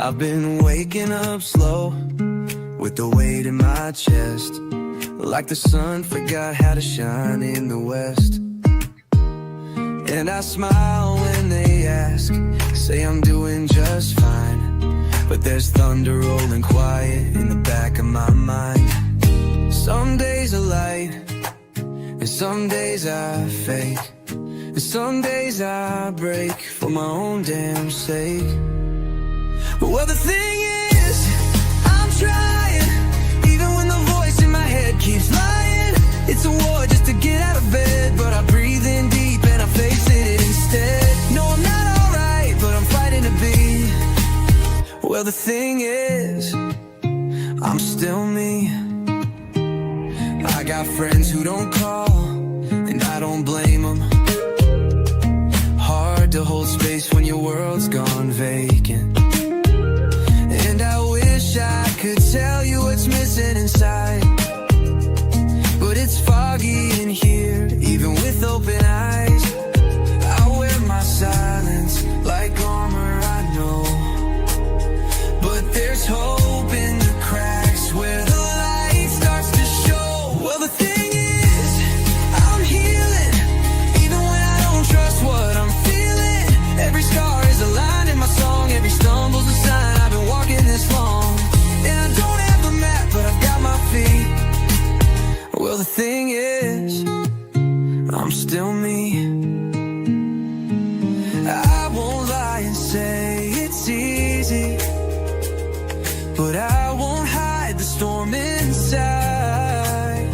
I've been waking up slow with the weight in my chest, like the sun forgot how to shine in the west. And I smile when they ask, say I'm doing just fine, but there's thunder rolling quiet in the back of my mind. Some days are light, and some days I fake, and some days I break for my own damn sake. Well, the thing is, I'm trying, even when the voice in my head keeps lying. It's a war just to get out of bed, but I breathe in deep and I face it instead. No, I'm not alright, but I'm fighting to be. Well, the thing is, I'm still me. I got friends who don't call, and I don't blame them. Hard to hold space when your world's gone vacant. And I wish I could tell you what's missing inside, but it's foggy in here, even with open eyes. I wear my silence like armor, I know, but there's hope in the cracks where the light starts to show. Well, the thing is, I'm healing, even when I don't trust what I'm feeling. Every scar is a line in my song, every stumble's a sign I've been walking this long. And I don't have a map, but I've got my feet. Well, the thing is, I'm still me. I won't lie and say it's easy, but I won't hide the storm inside.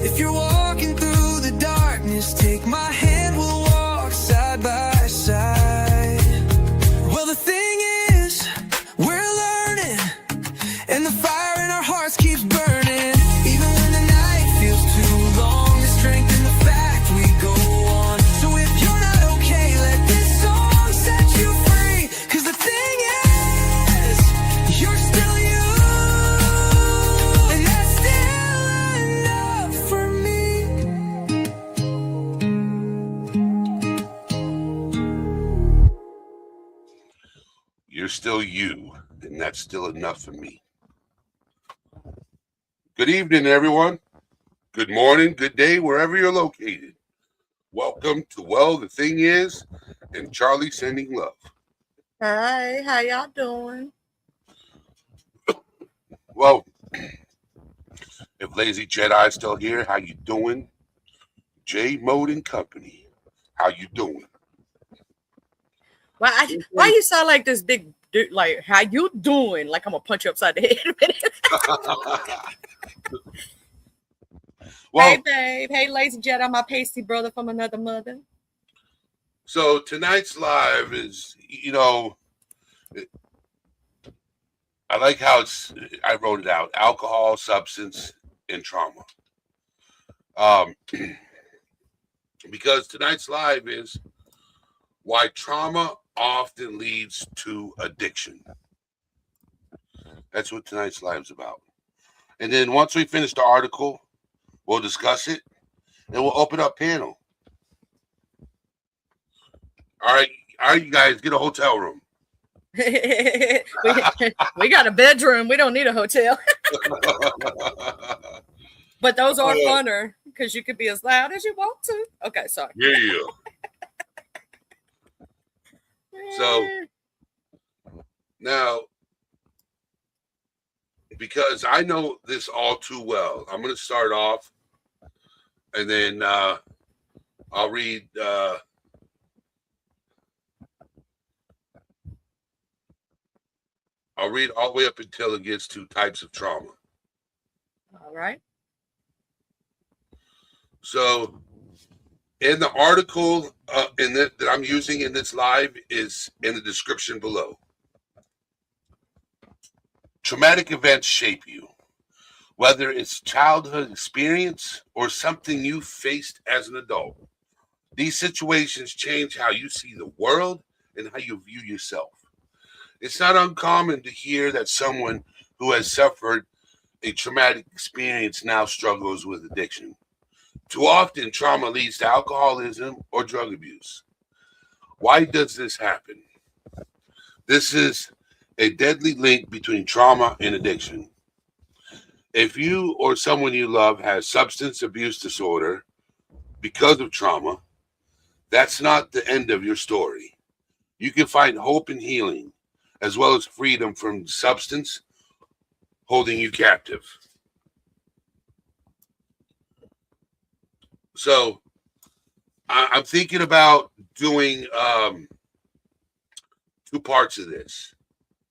If you're walking through the darkness, take my hand, we'll walk side by side. Well, the thing is, we're learning, and the fire in our hearts keeps burning. Even when the night feels too long, the strength in the fact we go on. So if you're not okay, let this song set you free. 'Cause the thing is, you're still you, and that's still enough for me. You're still you, and that's still enough for me. Good evening, everyone. Good morning, good day, wherever you're located. Welcome to Well, the Thing Is, and Charlie sending love. Hi, how y'all doing? Well, if Lazy Jedi's still here, how you doing? J Mode and Company, how you doing? Why you sound like this big dude? Like, how you doing? Like I'm gonna punch you upside the head. Well, Hey, babe. Hey, Lazy Jedi, my pasty brother from another mother. so tonight's live is, I like how I wrote it out: alcohol, substance, and trauma. Because tonight's live is why trauma often leads to addiction. That's what tonight's live is about. And then once we finish the article, we'll discuss it, and we'll open up panel. All right, you guys, get a hotel room. we got a bedroom. We don't need a hotel. But those are funner because you could be as loud as you want to. Okay, sorry. Yeah. So now, because I know this all too well, I'm going to start off, and then I'll read. I'll read all the way up until it gets to types of trauma. All right. So, in the article that I'm using in this live is in the description below. Traumatic events shape you, whether it's childhood experience or something you faced as an adult. These situations change how you see the world and how you view yourself. It's not uncommon to hear that someone who has suffered a traumatic experience now struggles with addiction. Too often, trauma leads to alcoholism or drug abuse. Why does this happen? This is a deadly link between trauma and addiction. If you or someone you love has substance abuse disorder because of trauma, that's not the end of your story. You can find hope and healing, as well as freedom from substance holding you captive. So I'm thinking about doing 2 parts of this,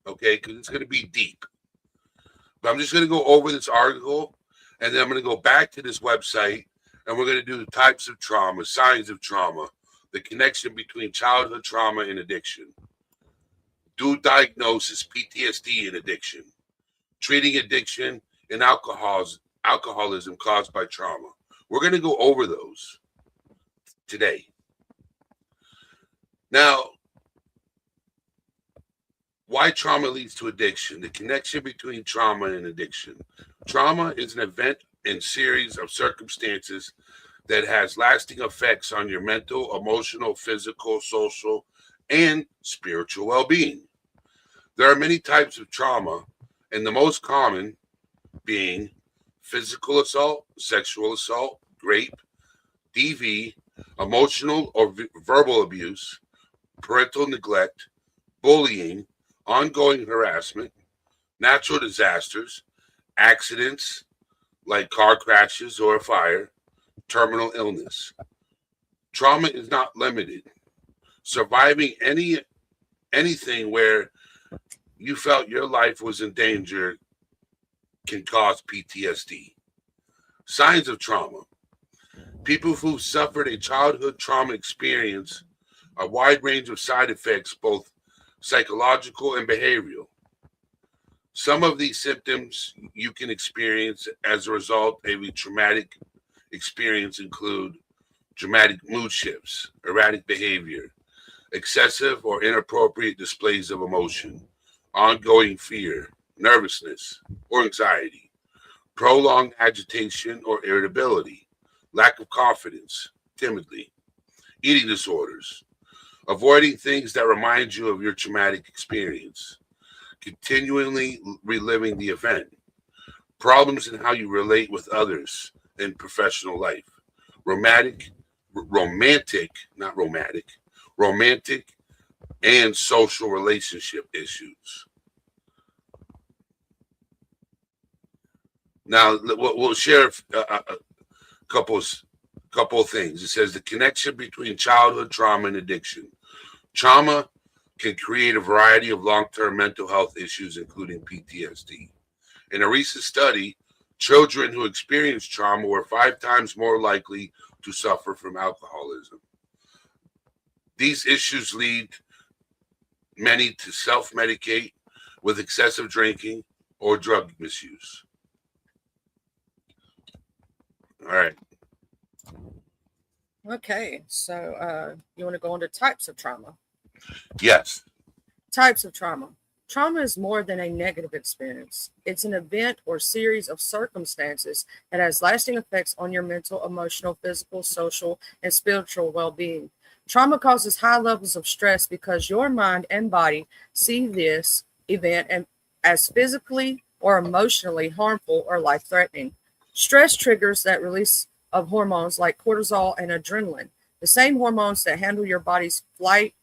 okay? Because it's going to be deep. But I'm just going to go over this article, and then I'm going to go back to this website, and we're going to do the types of trauma, signs of trauma, the connection between childhood trauma and addiction, do diagnosis, PTSD and addiction, treating addiction and alcoholism caused by trauma. We're going to go over those today. Now, why trauma leads to addiction, the connection between trauma and addiction. Trauma is an event and series of circumstances that has lasting effects on your mental, emotional, physical, social, and spiritual well-being. There are many types of trauma, and the most common being physical assault, sexual assault, rape, DV, emotional or verbal abuse, parental neglect, bullying, ongoing harassment, natural disasters, accidents like car crashes or a fire, terminal illness. Trauma is not limited. Surviving anything where you felt your life was in danger can cause PTSD. Signs of trauma. People who suffered a childhood trauma experience a wide range of side effects, both psychological and behavioral. Some of these symptoms you can experience as a result of a traumatic experience include dramatic mood shifts, erratic behavior, excessive or inappropriate displays of emotion, ongoing fear, nervousness, or anxiety, prolonged agitation or irritability, lack of confidence, timidly, eating disorders, avoiding things that remind you of your traumatic experience, continually reliving the event, problems in how you relate with others in professional life, romantic and social relationship issues. Now we'll share a couple of things. It says the connection between childhood trauma and addiction. Trauma can create a variety of long-term mental health issues, including PTSD. In a recent study, children who experienced trauma were 5 times more likely to suffer from alcoholism. These issues lead many to self-medicate with excessive drinking or drug misuse. All right. Okay, so you want to go into types of trauma? Yes. Types of trauma. Trauma is more than a negative experience. It's an event or series of circumstances that has lasting effects on your mental, emotional, physical, social, and spiritual well-being. Trauma causes high levels of stress because your mind and body see this event as physically or emotionally harmful or life-threatening. Stress triggers that release of hormones like cortisol and adrenaline, the same hormones that handle your body's fight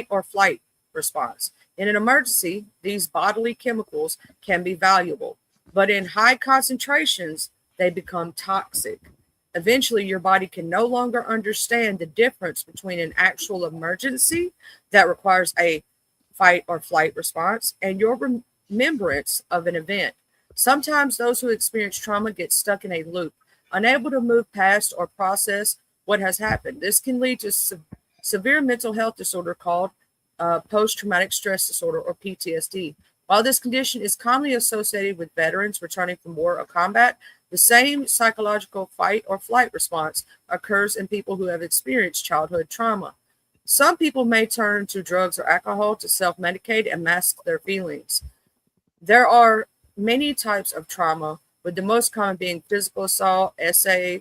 or flight response. In an emergency, these bodily chemicals can be valuable, but in high concentrations, they become toxic. Eventually, your body can no longer understand the difference between an actual emergency that requires a fight or flight response and your remembrance of an event. Sometimes those who experience trauma get stuck in a loop, unable to move past or process what has happened. This can lead to severe mental health disorder called post-traumatic stress disorder, or PTSD. While this condition is commonly associated with veterans returning from war or combat, the same psychological fight or flight response occurs in people who have experienced childhood trauma. Some people may turn to drugs or alcohol to self-medicate and mask their feelings. There are many types of trauma, with the most common being physical assault, SA,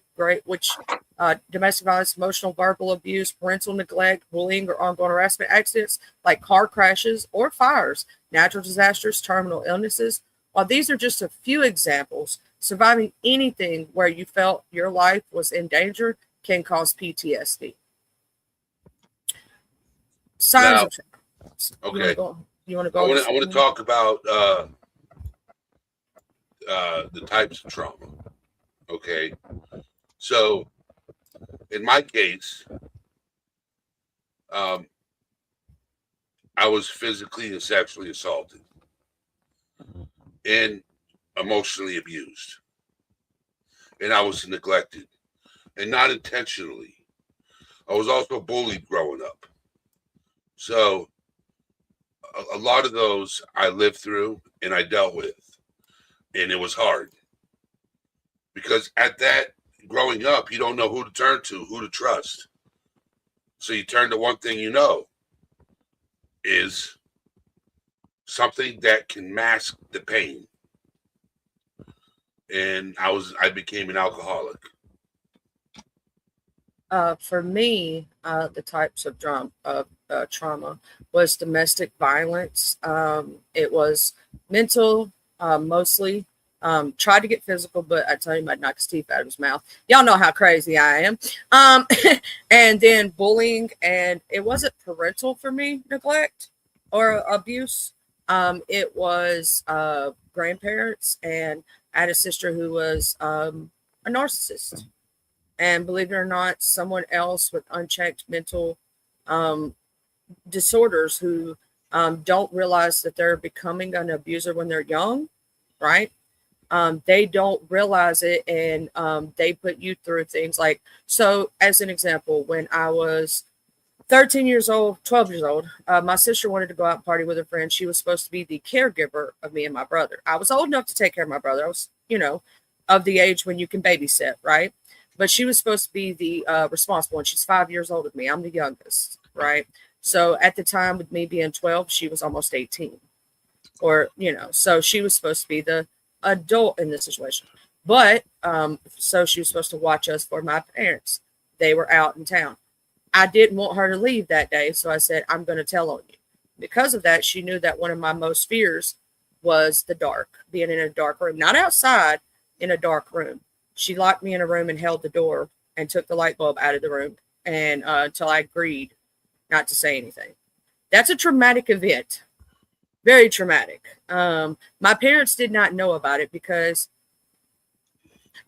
domestic violence, emotional, verbal abuse, parental neglect, bullying, or ongoing harassment, accidents like car crashes or fires, natural disasters, terminal illnesses. While these are just a few examples, surviving anything where you felt your life was in danger can cause PTSD. Signs Now, of trauma. okay, You want to go? I want to talk about the types of trauma. Okay, so in my case, I was physically and sexually assaulted and emotionally abused, and I was neglected, and not intentionally. I was also bullied growing up. So a lot of those I lived through and I dealt with, and it was hard because at that growing up, you don't know who to turn to, who to trust. So you turn to one thing you know is something that can mask the pain. And I became an alcoholic. For me, the types of trauma was domestic violence. It was mental, mostly. Tried to get physical, but I tell you, I'd knock his teeth out of his mouth. Y'all know how crazy I am. And then bullying, and it wasn't parental for me, neglect or abuse. It was grandparents, and I had a sister who was a narcissist. And believe it or not, someone else with unchecked mental disorders who don't realize that they're becoming an abuser when they're young, right? They don't realize it, and they put you through things like, so as an example, when I was 13 years old, 12 years old, my sister wanted to go out and party with her friends. She was supposed to be the caregiver of me and my brother. I was old enough to take care of my brother. I was, of the age when you can babysit, right? But she was supposed to be the responsible one. She's 5 years older than me. I'm the youngest, right? So at the time, with me being 12, she was almost 18. Or, so she was supposed to be the adult in this situation. But, so she was supposed to watch us for my parents. They were out in town. I didn't want her to leave that day, so I said, I'm going to tell on you. Because of that, she knew that one of my most fears was the dark, being in a dark room. Not outside, in a dark room. She locked me in a room and held the door and took the light bulb out of the room and until I agreed not to say anything. That's a traumatic event. Very traumatic. My parents did not know about it because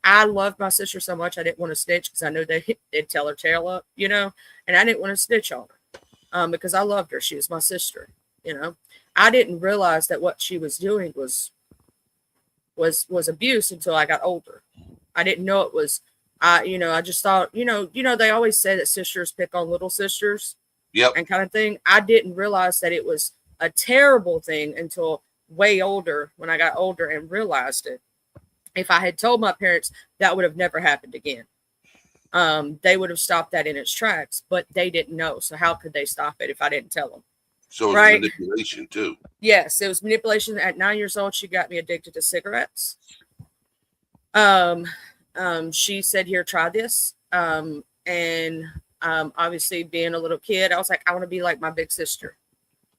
I loved my sister so much I didn't want to snitch because I knew they'd tell her tail up, and I didn't want to snitch on her because I loved her. She was my sister, I didn't realize that what she was doing was abuse until I got older. I didn't know it was, I just thought, they always say that sisters pick on little sisters. Yep. And kind of thing. I didn't realize that it was a terrible thing until way older, when I got older and realized it. If I had told my parents, that would have never happened again. They would have stopped that in its tracks, but they didn't know. So how could they stop it if I didn't tell them? So it was manipulation too. Yes, it was manipulation. At 9 years old, she got me addicted to cigarettes. She said, here, try this. Obviously being a little kid, I was like, I want to be like my big sister.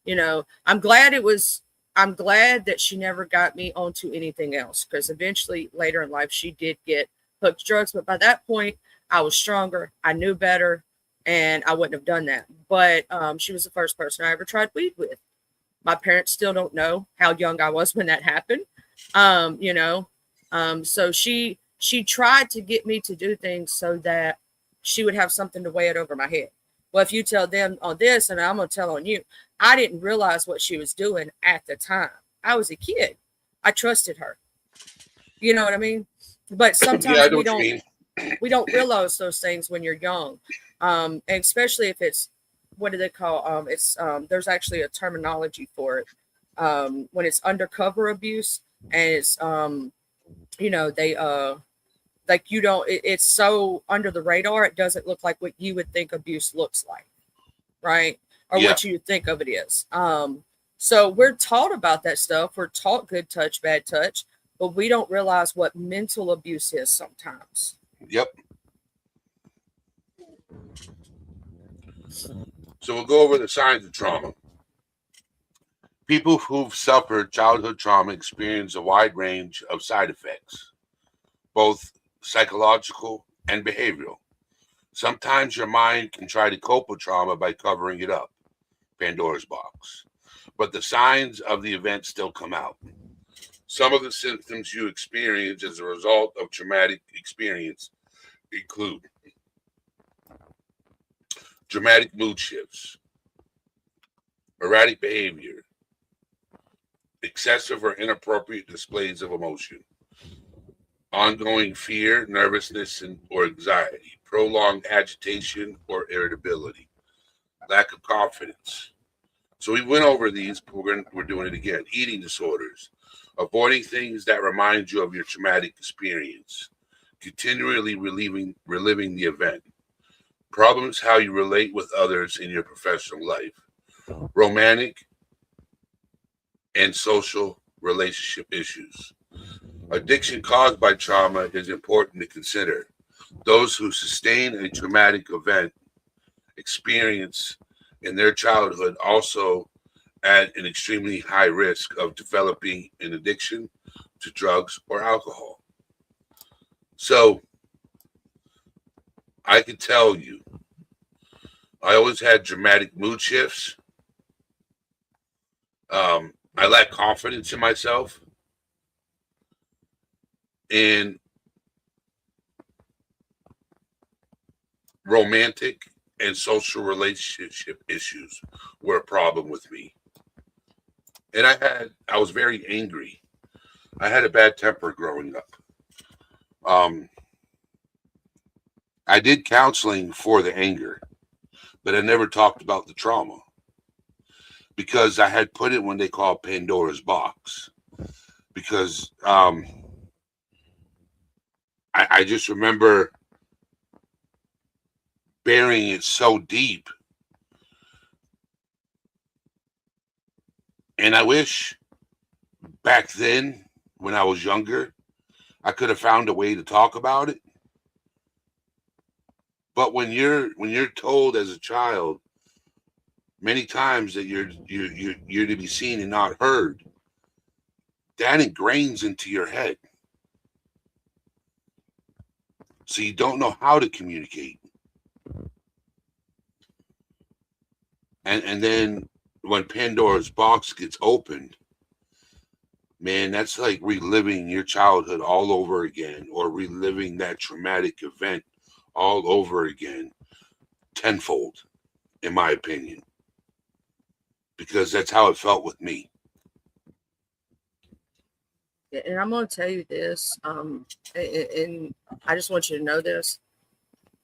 I'm glad that she never got me onto anything else, because eventually later in life, she did get hooked to drugs. But by that point, I was stronger. I knew better, and I wouldn't have done that. But she was the first person I ever tried weed with. My parents still don't know how young I was when that happened. So she tried to get me to do things so that she would have something to weigh it over my head. Well, if you tell them on this, and I'm going to tell on you, I didn't realize what she was doing at the time. I was a kid. I trusted her. You know what I mean? But sometimes we don't realize those things when you're young. And especially if it's, what do they call? There's actually a terminology for it. When it's undercover abuse, and it's, it's so under the radar, it doesn't look like what you would think abuse looks like, right? Or what you think of it is. So we're taught about that stuff. We're taught good touch, bad touch. but we don't realize what mental abuse is sometimes. Yep. So we'll go over the signs of trauma. People who've suffered childhood trauma experience a wide range of side effects, both psychological and behavioral. Sometimes your mind can try to cope with trauma by covering it up, Pandora's box, but the signs of the event still come out. Some of the symptoms you experience as a result of traumatic experience include dramatic mood shifts, erratic behavior, excessive or inappropriate displays of emotion, ongoing fear, nervousness, or anxiety, prolonged agitation or irritability, lack of confidence. So we went over these, but we're doing it again. Eating disorders, avoiding things that remind you of your traumatic experience, continually reliving the event, problems how you relate with others in your professional life, romantic and social relationship issues. Addiction caused by trauma is important to consider. Those who sustain a traumatic event experience in their childhood also at an extremely high risk of developing an addiction to drugs or alcohol. So I can tell you, I always had dramatic mood shifts. I lack confidence in myself. And romantic and social relationship issues were a problem with me. And I was very angry. I had a bad temper growing up. I did counseling for the anger, but I never talked about the trauma because I had put it when they call Pandora's box. Because I just remember burying it so deep. And I wish back then, when I was younger, I could have found a way to talk about it. But when you're told as a child many times that you're to be seen and not heard, that ingrains into your head. So you don't know how to communicate. And then when Pandora's box gets opened, man, that's like reliving your childhood all over again, or reliving that traumatic event all over again, tenfold, in my opinion, because that's how it felt with me. And I'm going to tell you this, and I just want you to know this.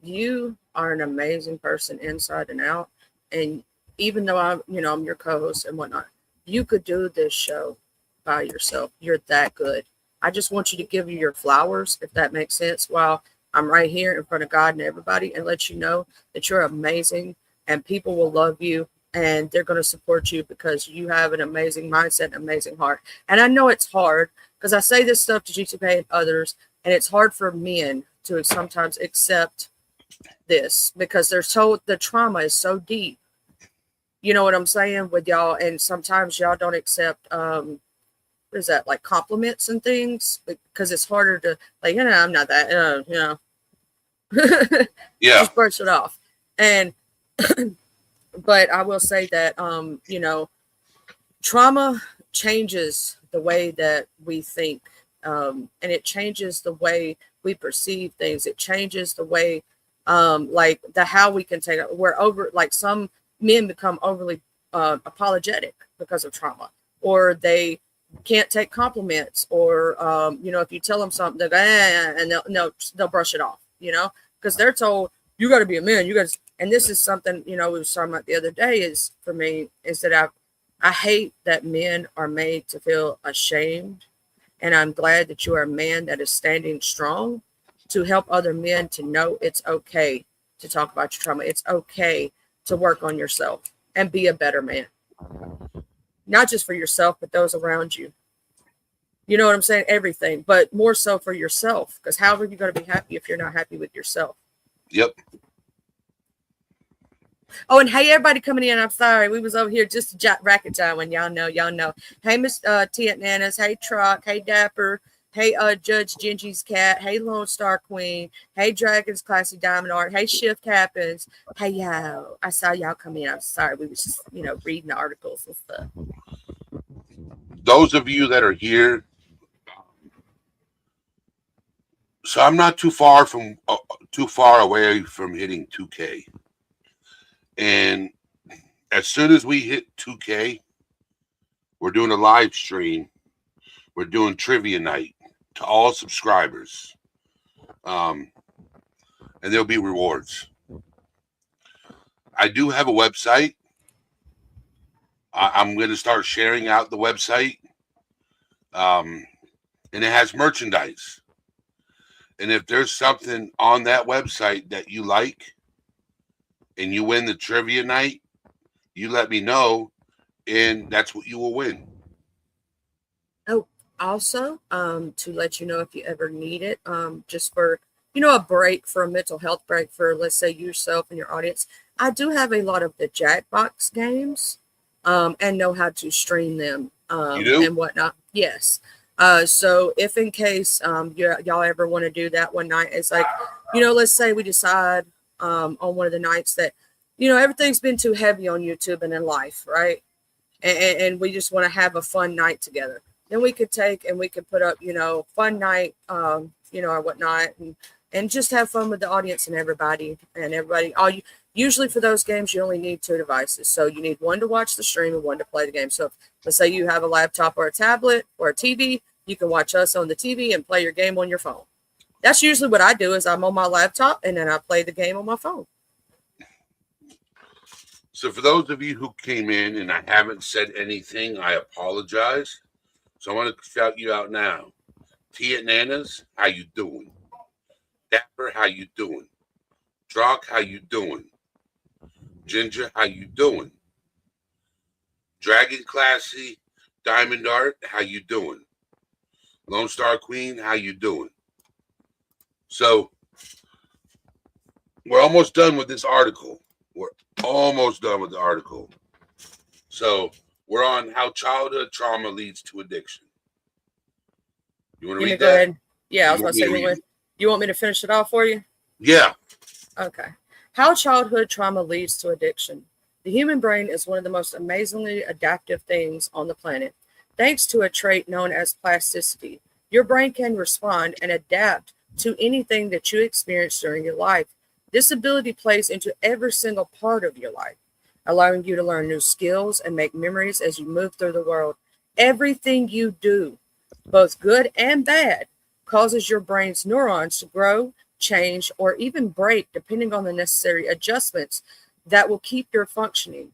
You are an amazing person inside and out. And even though I'm your co-host and whatnot, you could do this show by yourself. You're that good. I just want you to give you your flowers, if that makes sense, while I'm right here in front of God and everybody, and let you know that you're amazing and people will love you and they're going to support you because you have an amazing mindset and amazing heart. And I know it's hard because I say this stuff to GTP and others, and it's hard for men to sometimes accept this because the trauma is so deep. You know what I'm saying with y'all? And sometimes y'all don't accept, what is that, like compliments and things, because it's harder to, like, I'm not that, Yeah. Just brush it off. And, but I will say that, trauma changes the way that we think, and it changes the way we perceive things. It changes the way, how we can take it. Some men become overly apologetic because of trauma, or they can't take compliments, or if you tell them something, they'll go, and they'll brush it off, because they're told you got to be a man. And this is something we were talking about the other day. Is for me is that I hate that men are made to feel ashamed, and I'm glad that you are a man that is standing strong to help other men to know it's okay to talk about your trauma. It's okay to work on yourself and be a better man, not just for yourself, but those around you. You know what I'm saying? Everything, but more so for yourself. Because how are you going to be happy if you're not happy with yourself? Yep. Oh, and hey, everybody coming in. I'm sorry. We was over here just racket jawing. Y'all know. Hey, Miss Tia Nanas. Hey, Truck. Hey, Dapper. Hey, Judge Gingy's Cat. Hey, Lone Star Queen. Hey, Dragons Classy Diamond Art. Hey, Shift Happens. Hey, y'all. I saw y'all come in. I'm sorry. We was just, reading the articles and stuff. Those of you that are here, so I'm not too far away from hitting 2K. And as soon as we hit 2K, we're doing a live stream. We're doing trivia night to all subscribers. And there'll be rewards. I do have a website. I'm going to start sharing out the website. And it has merchandise. And if there's something on that website that you like and you win the trivia night, you let me know, and that's what you will win. Oh, also, to let you know if you ever need it, just for, a break, for a mental health break for, let's say, yourself and your audience, I do have a lot of the Jackbox games, and know how to stream them, You do? and whatnot. Yes. So if in case, y'all ever want to do that one night, it's like, let's say we decide, on one of the nights that, everything's been too heavy on YouTube and in life, right? And we just want to have a fun night together. Then we could put up, fun night, or whatnot, and just have fun with the audience and everybody. Usually for those games, you only need 2 devices. So you need one to watch the stream and one to play the game. So let's say you have a laptop or a tablet or a TV, you can watch us on the TV and play your game on your phone. That's usually what I do. Is I'm on my laptop and then I play the game on my phone. So for those of you who came in and I haven't said anything, I apologize. So I want to shout you out now. Tia Nanas, how you doing? Dapper, how you doing? Drock, how you doing? Ginger, how you doing? Dragon Classy, Diamond Art, how you doing? Lone Star Queen, how you doing? So we're almost done with this article. We're almost done with the article. So we're on how childhood trauma leads to addiction. You want to read Go that? ahead. Yeah, I was about to say, you want me to finish it off for you? Yeah. Okay. How childhood trauma leads to addiction. The human brain is one of the most amazingly adaptive things on the planet. Thanks to a trait known as plasticity, your brain can respond and adapt to anything that you experience during your life. This ability plays into every single part of your life, allowing you to learn new skills and make memories as you move through the world. Everything you do, both good and bad, causes your brain's neurons to grow, change, or even break, depending on the necessary adjustments that will keep your functioning.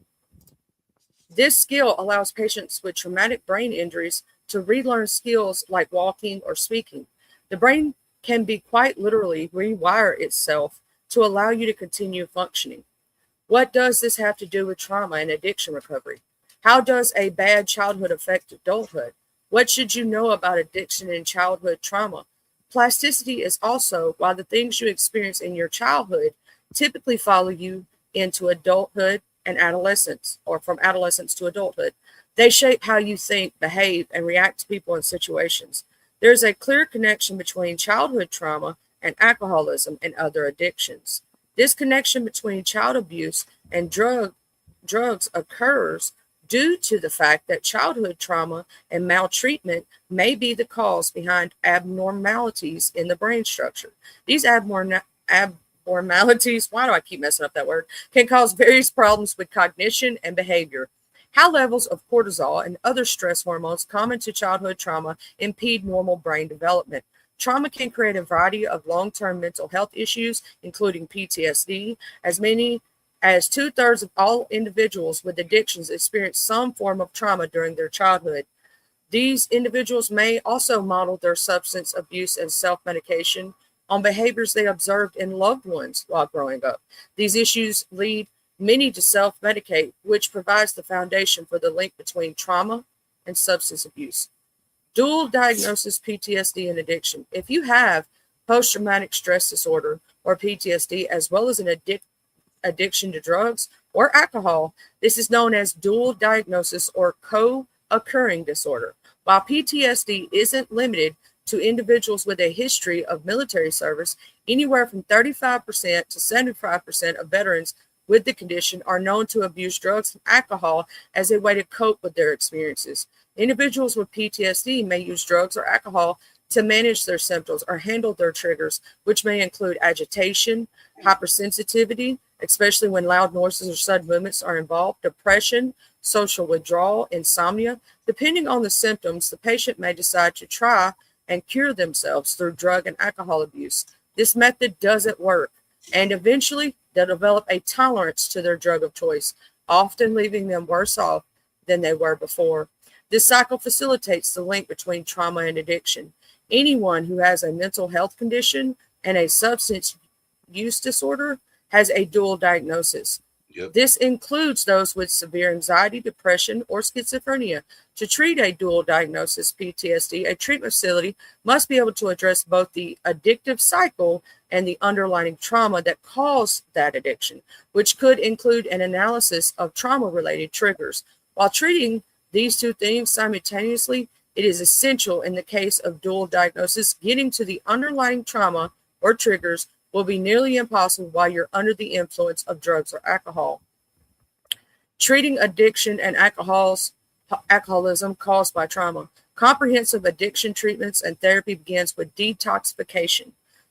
This skill allows patients with traumatic brain injuries to relearn skills like walking or speaking. The brain can be quite literally rewire itself to allow you to continue functioning. What does this have to do with trauma and addiction recovery? How does a bad childhood affect adulthood? What should you know about addiction and childhood trauma? Plasticity is also why the things you experience in your childhood typically follow you into adulthood and adolescence, or from adolescence to adulthood. They shape how you think, behave, and react to people and situations. There's a clear connection between childhood trauma and alcoholism and other addictions. This connection between child abuse and drugs occurs due to the fact that childhood trauma and maltreatment may be the cause behind abnormalities in the brain structure. These abnormalities, why do I keep messing up that word, can cause various problems with cognition and behavior. High levels of cortisol and other stress hormones common to childhood trauma impede normal brain development. Trauma can create a variety of long-term mental health issues, including PTSD. As many as 2/3 of all individuals with addictions experience some form of trauma during their childhood. These individuals may also model their substance abuse and self-medication on behaviors they observed in loved ones while growing up. These issues lead many to self-medicate, which provides the foundation for the link between trauma and substance abuse. Dual diagnosis PTSD and addiction. If you have post-traumatic stress disorder or PTSD, as well as an addiction to drugs or alcohol, this is known as dual diagnosis or co-occurring disorder. While PTSD isn't limited to individuals with a history of military service, anywhere from 35% to 75% of veterans with the condition are known to abuse drugs and alcohol as a way to cope with their experiences. Individuals with PTSD may use drugs or alcohol to manage their symptoms or handle their triggers, which may include agitation, hypersensitivity, especially when loud noises or sudden movements are involved, depression, social withdrawal, insomnia. Depending on the symptoms, the patient may decide to try and cure themselves through drug and alcohol abuse. This method doesn't work, and eventually they'll develop a tolerance to their drug of choice, often leaving them worse off than they were before. This cycle facilitates the link between trauma and addiction. Anyone who has a mental health condition and a substance use disorder has a dual diagnosis. Yep. This includes those with severe anxiety, depression, or schizophrenia. To treat a dual diagnosis PTSD, a treatment facility must be able to address both the addictive cycle and the underlying trauma that caused that addiction, which could include an analysis of trauma-related triggers. While treating these two things simultaneously, it is essential in the case of dual diagnosis. Getting to the underlying trauma or triggers will be nearly impossible while you're under the influence of drugs or alcohol. Treating addiction and alcoholism caused by trauma. Comprehensive addiction treatments and therapy begins with detoxification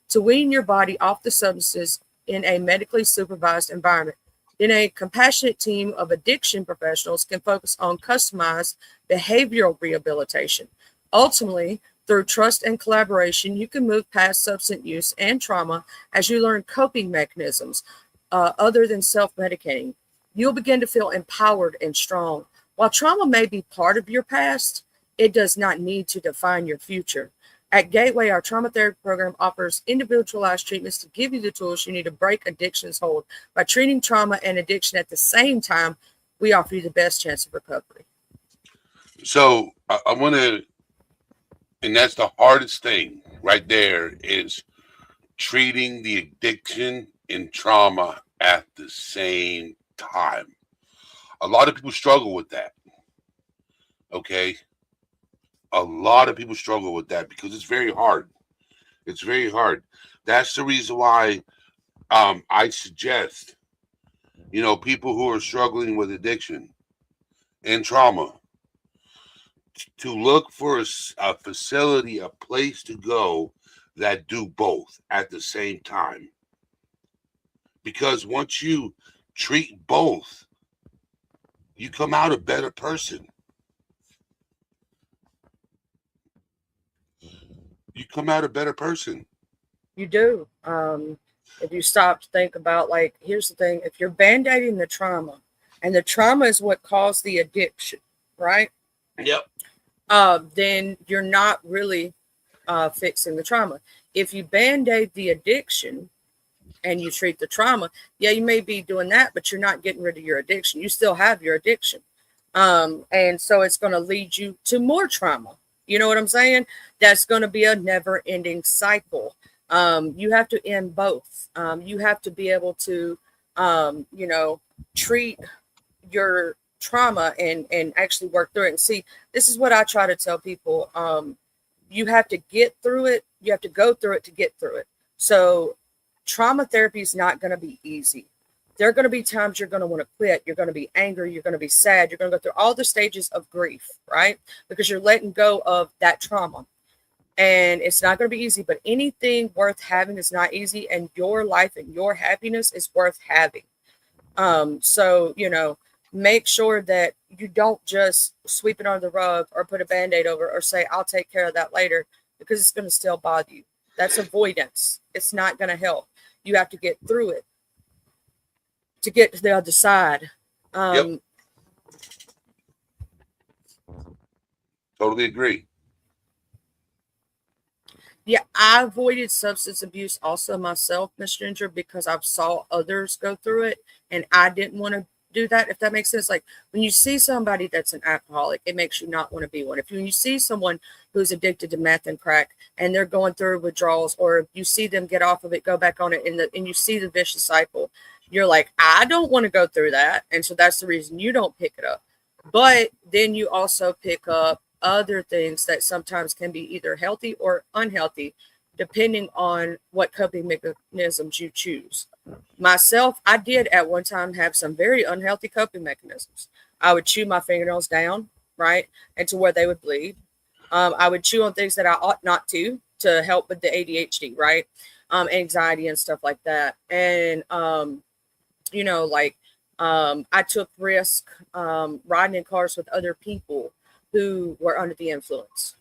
to wean your body off the substances in a medically supervised environment. Then a compassionate team of addiction professionals can focus on customized behavioral rehabilitation. Ultimately, through trust and collaboration, you can move past substance use and trauma as you learn coping mechanisms other than self-medicating. You'll begin to feel empowered and strong. While trauma may be part of your past, it does not need to define your future. At Gateway, our trauma therapy program offers individualized treatments to give you the tools you need to break addiction's hold. By treating trauma and addiction at the same time, we offer you the best chance of recovery. So I want to, and that's the hardest thing right there, is treating the addiction and trauma at the same time. A lot of people struggle with that. Okay. A lot of people struggle with that because it's very hard. It's very hard. That's the reason why I suggest, people who are struggling with addiction and trauma to look for a facility, a place to go that do both at the same time. Because once you treat both, you come out a better person. You come out a better person. You do. If you stop to think about, here's the thing, if you're band-aiding the trauma, and the trauma is what caused the addiction, right? Yep. Then you're not really fixing the trauma. If you band-aid the addiction and you treat the trauma, yeah, you may be doing that, but you're not getting rid of your addiction. You still have your addiction. And so it's going to lead you to more trauma. You know what I'm saying? That's going to be a never-ending cycle. You have to end both. You have to be able to, treat your trauma and actually work through it. And see, this is what I try to tell people. You have to get through it. You have to go through it to get through it. So trauma therapy is not going to be easy. There are going to be times you're going to want to quit. You're going to be angry. You're going to be sad. You're going to go through all the stages of grief, right? Because you're letting go of that trauma. And it's not going to be easy, but anything worth having is not easy. And your life and your happiness is worth having. So, make sure that you don't just sweep it under the rug or put a Band-Aid over or say, I'll take care of that later, because it's going to still bother you. That's avoidance. It's not going to help. You have to get through it to get to the other side. Yep. Totally agree. Yeah, I avoided substance abuse also myself, Miss Ginger, because I've saw others go through it, and I didn't want to do that, if that makes sense. Like when you see somebody that's an alcoholic, it makes you not want to be one. If you see someone who's addicted to meth and crack and they're going through withdrawals, or you see them get off of it, go back on it, and you see the vicious cycle, you're like, I don't want to go through that. And so that's the reason you don't pick it up. But then you also pick up other things that sometimes can be either healthy or unhealthy, depending on what coping mechanisms you choose. Myself, I did at one time have some very unhealthy coping mechanisms. I would chew my fingernails down, right, and to where they would bleed. I would chew on things that I ought not to help with the ADHD, right, anxiety and stuff like that. And you know, like I took risk riding in cars with other people who were under the influence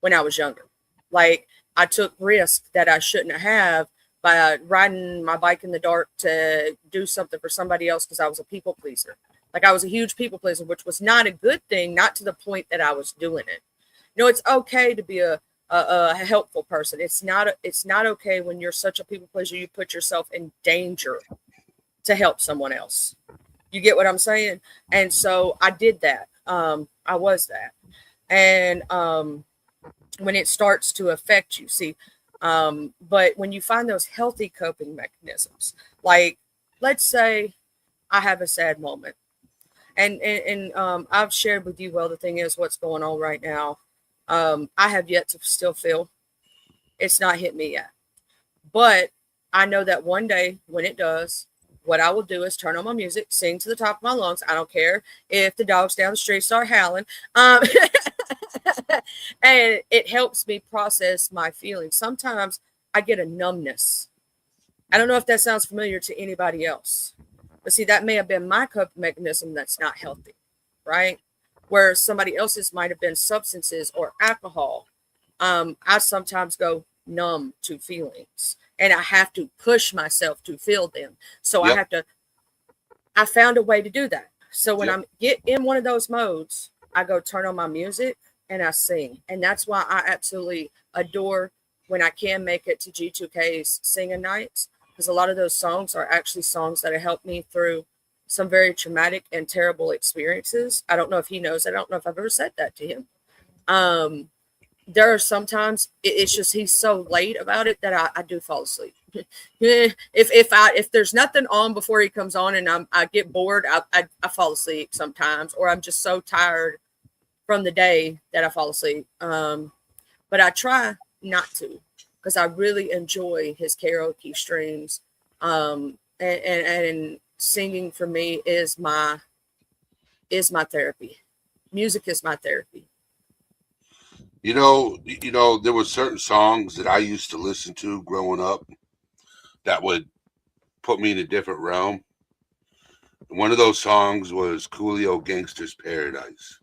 when I was younger. Like I took risk that I shouldn't have by riding my bike in the dark to do something for somebody else because I was a people pleaser. Like I was a huge people pleaser, which was not a good thing, not to the point that I was doing it. You know, it's okay to be a helpful person. It's not okay when you're such a people pleaser, you put yourself in danger to help someone else. You get what I'm saying? And so I did that. I was that. And when it starts to affect you, see, but when you find those healthy coping mechanisms, like let's say I have a sad moment, and I've shared with you, well, the thing is what's going on right now. I have yet to still feel. It's not hit me yet, but I know that one day when it does, what I will do is turn on my music, sing to the top of my lungs. I don't care if the dogs down the street start howling. And it helps me process my feelings. Sometimes I get a numbness. I don't know if that sounds familiar to anybody else. But see, that may have been my coping mechanism that's not healthy, right? Where somebody else's might have been substances or alcohol. I sometimes go numb to feelings. And I have to push myself to feel them. So Yep. I found a way to do that. So when Yep. I get in one of those modes, I go turn on my music and I sing. And that's why I absolutely adore when I can make it to G2K's singing nights, because a lot of those songs are actually songs that have helped me through some very traumatic and terrible experiences. I don't know if he knows. I don't know if I've ever said that to him. There are sometimes it's just he's so late about it that I do fall asleep. If there's nothing on before he comes on and I get bored, I fall asleep sometimes, or I'm just so tired from the day that I fall asleep. But I try not to, because I really enjoy his karaoke streams. And singing for me is my therapy. Music is my therapy. You know, there were certain songs that I used to listen to growing up that would put me in a different realm. One of those songs was Coolio Gangster's Paradise.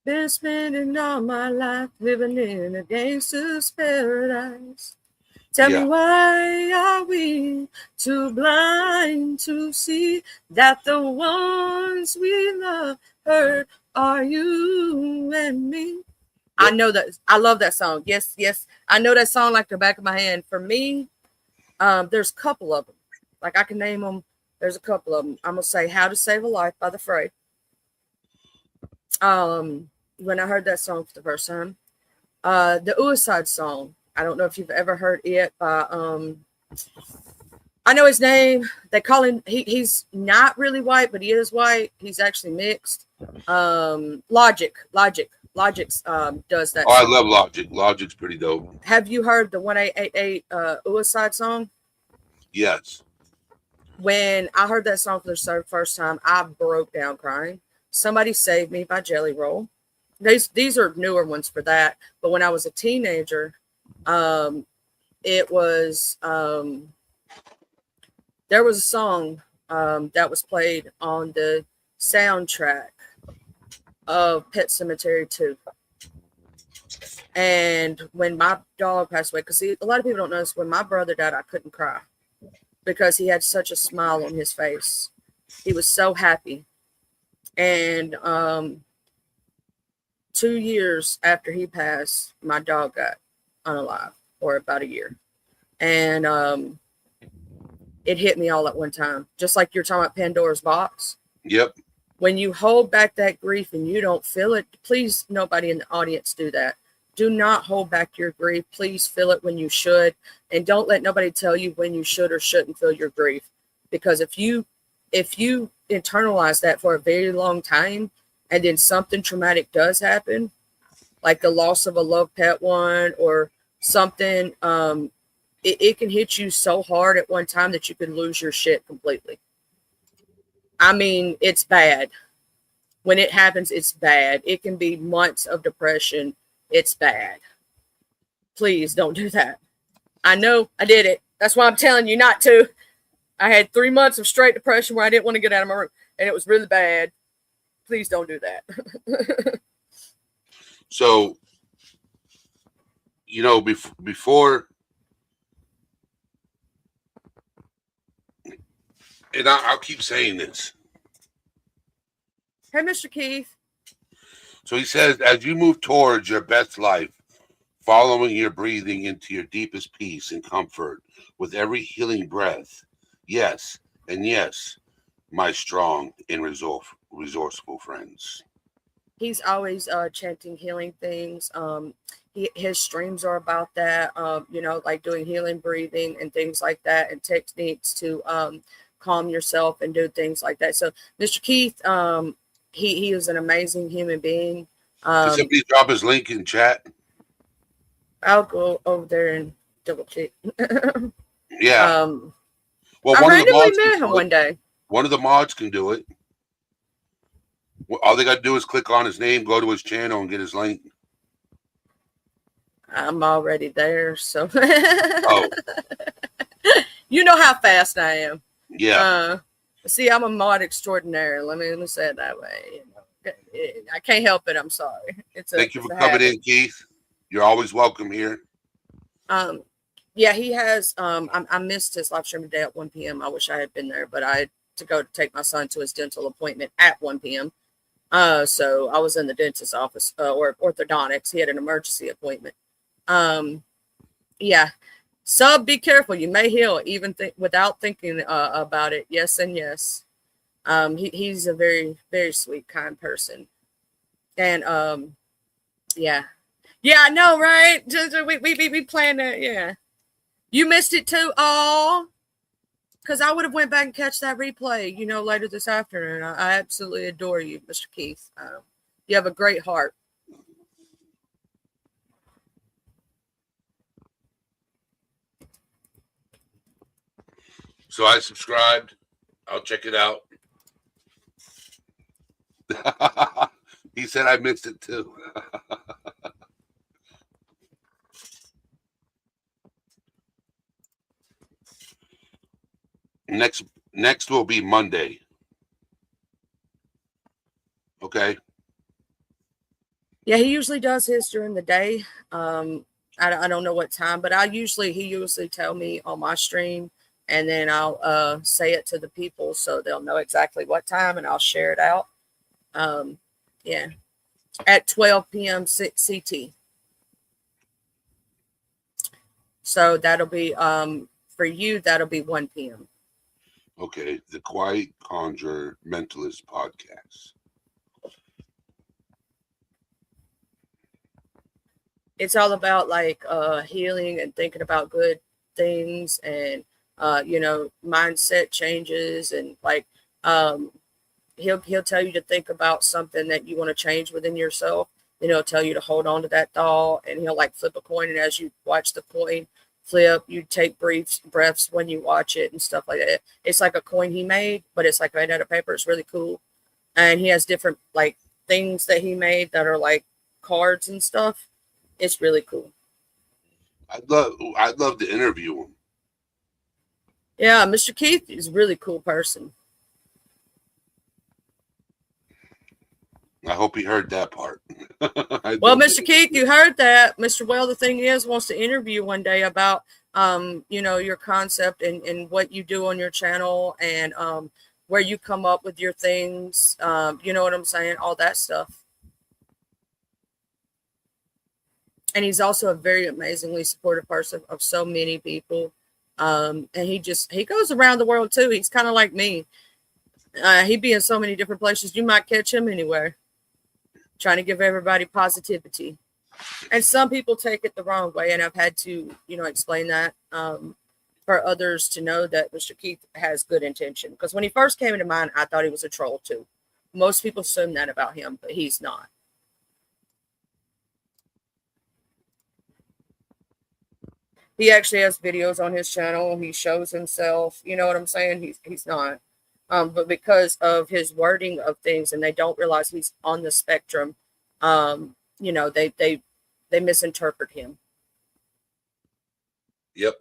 Been spending all my life living in a gangster's paradise. Tell me, Yeah. why are we too blind to see that the ones we love hurt are you and me? I Yep. know that. I love that song. Yes, yes. I know that song like the back of my hand. For me, there's a couple of them. Like I can name them. There's a couple of them. I'm going to say How to Save a Life by The Fray. When I heard that song for the first time. The Suicide song. I don't know if you've ever heard it by I know his name. They call him he's not really white, but he is white. He's actually mixed. Logic does that Oh, I song. love Logic. Logic's pretty dope. Have you heard the 1888 Suicide song? Yes. When I heard that song for the first time, I broke down crying. Somebody Saved Me by Jelly Roll. These are newer ones for that. But when I was a teenager, it was there was a song that was played on the soundtrack of Pet Sematary 2. And when my dog passed away, because a lot of people don't notice, when my brother died, I couldn't cry because he had such a smile on his face. He was so happy. And 2 years after he passed, my dog got unalive, or about a year. And it hit me all at one time. Just like you're talking about Pandora's box. Yep. When you hold back that grief and you don't feel it, please, nobody in the audience do that. Do not hold back your grief. Please feel it when you should. And don't let nobody tell you when you should or shouldn't feel your grief. Because if you internalize that for a very long time and then something traumatic does happen, like the loss of a loved pet one or something, it can hit you so hard at one time that you can lose your shit completely. I mean, it's bad. When it happens, it's bad. It can be months of depression. It's bad. Please don't do that. I know I did it. That's why I'm telling you not to. I had 3 months of straight depression where I didn't want to get out of my room, and it was really bad. Please don't do that. So, you know, before, and I'll keep saying this. Hey, Mr. Keith. So he says, as you move towards your best life, following your breathing into your deepest peace and comfort with every healing breath, yes, and yes, my strong and resourceful friends. He's always chanting healing things. His streams are about that, you know, like doing healing breathing and things like that, and techniques to calm yourself and do things like that. So, Mr. Keith, he is an amazing human being. Can somebody drop his link in chat? I'll go over there and double check. Yeah. Well, I one of the randomly mods met can him do one it. day. One of the mods can do it. All they got to do is click on his name, go to his channel, and get his link. I'm already there, so Oh, you know how fast I am. yeah. See, I'm a mod extraordinaire. Let me say it that way. You know, I can't help it. I'm sorry. Thank you for coming in, Keith. You're always welcome here. Yeah, he has. I missed his live stream today at 1 p.m. I wish I had been there, but I had to go take my son to his dental appointment at 1 p.m. So I was in the dentist's office or orthodontics. He had an emergency appointment. Yeah. Sub, be careful. You may heal even without thinking about it. Yes and yes. He's a very, very sweet, kind person. And yeah. Yeah, I know, right? Just, we planned it. Yeah. You missed it too. Oh, because I would have went back and catch that replay, you know, later this afternoon. I absolutely adore you, Mr. Keith. You have a great heart. So I subscribed. I'll check it out. He said I missed it too. Next will be Monday. Okay. Yeah, he usually does his during the day. I don't know what time, but he usually tell me on my stream, and then I'll say it to the people so they'll know exactly what time, and I'll share it out. Yeah, at 12 p.m. CT. So that'll be for you. That'll be 1 p.m. Okay, the Quiet Conjure Mentalist Podcast. It's all about like healing and thinking about good things and you know, mindset changes, and like he'll tell you to think about something that you want to change within yourself. Then he'll tell you to hold on to that thought, and he'll like flip a coin, and as you watch the coin flip, you take breaths when you watch it and stuff like that. It's like a coin he made, but it's like made out of paper. It's really cool. And he has different like things that he made that are like cards and stuff. It's really cool. I'd love to interview him. Yeah, Mr. Keith is a really cool person. I hope he heard that part. Well, Mr. Keith, you heard that. Mr. Well, the thing is, wants to interview one day about, you know, your concept and what you do on your channel, and where you come up with your things. You know what I'm saying? All that stuff. And he's also a very amazingly supportive person of so many people. And he goes around the world too. He's kind of like me. He'd be in so many different places. You might catch him anywhere, trying to give everybody positivity. And some people take it the wrong way, and I've had to, explain that for others to know that Mr. Keith has good intention. Because when he first came into mind, I thought he was a troll too. Most people assume that about him, but he's not. He actually has videos on his channel. He shows himself. You know what I'm saying? He's not. But because of his wording of things, and they don't realize he's on the spectrum, they misinterpret him. Yep.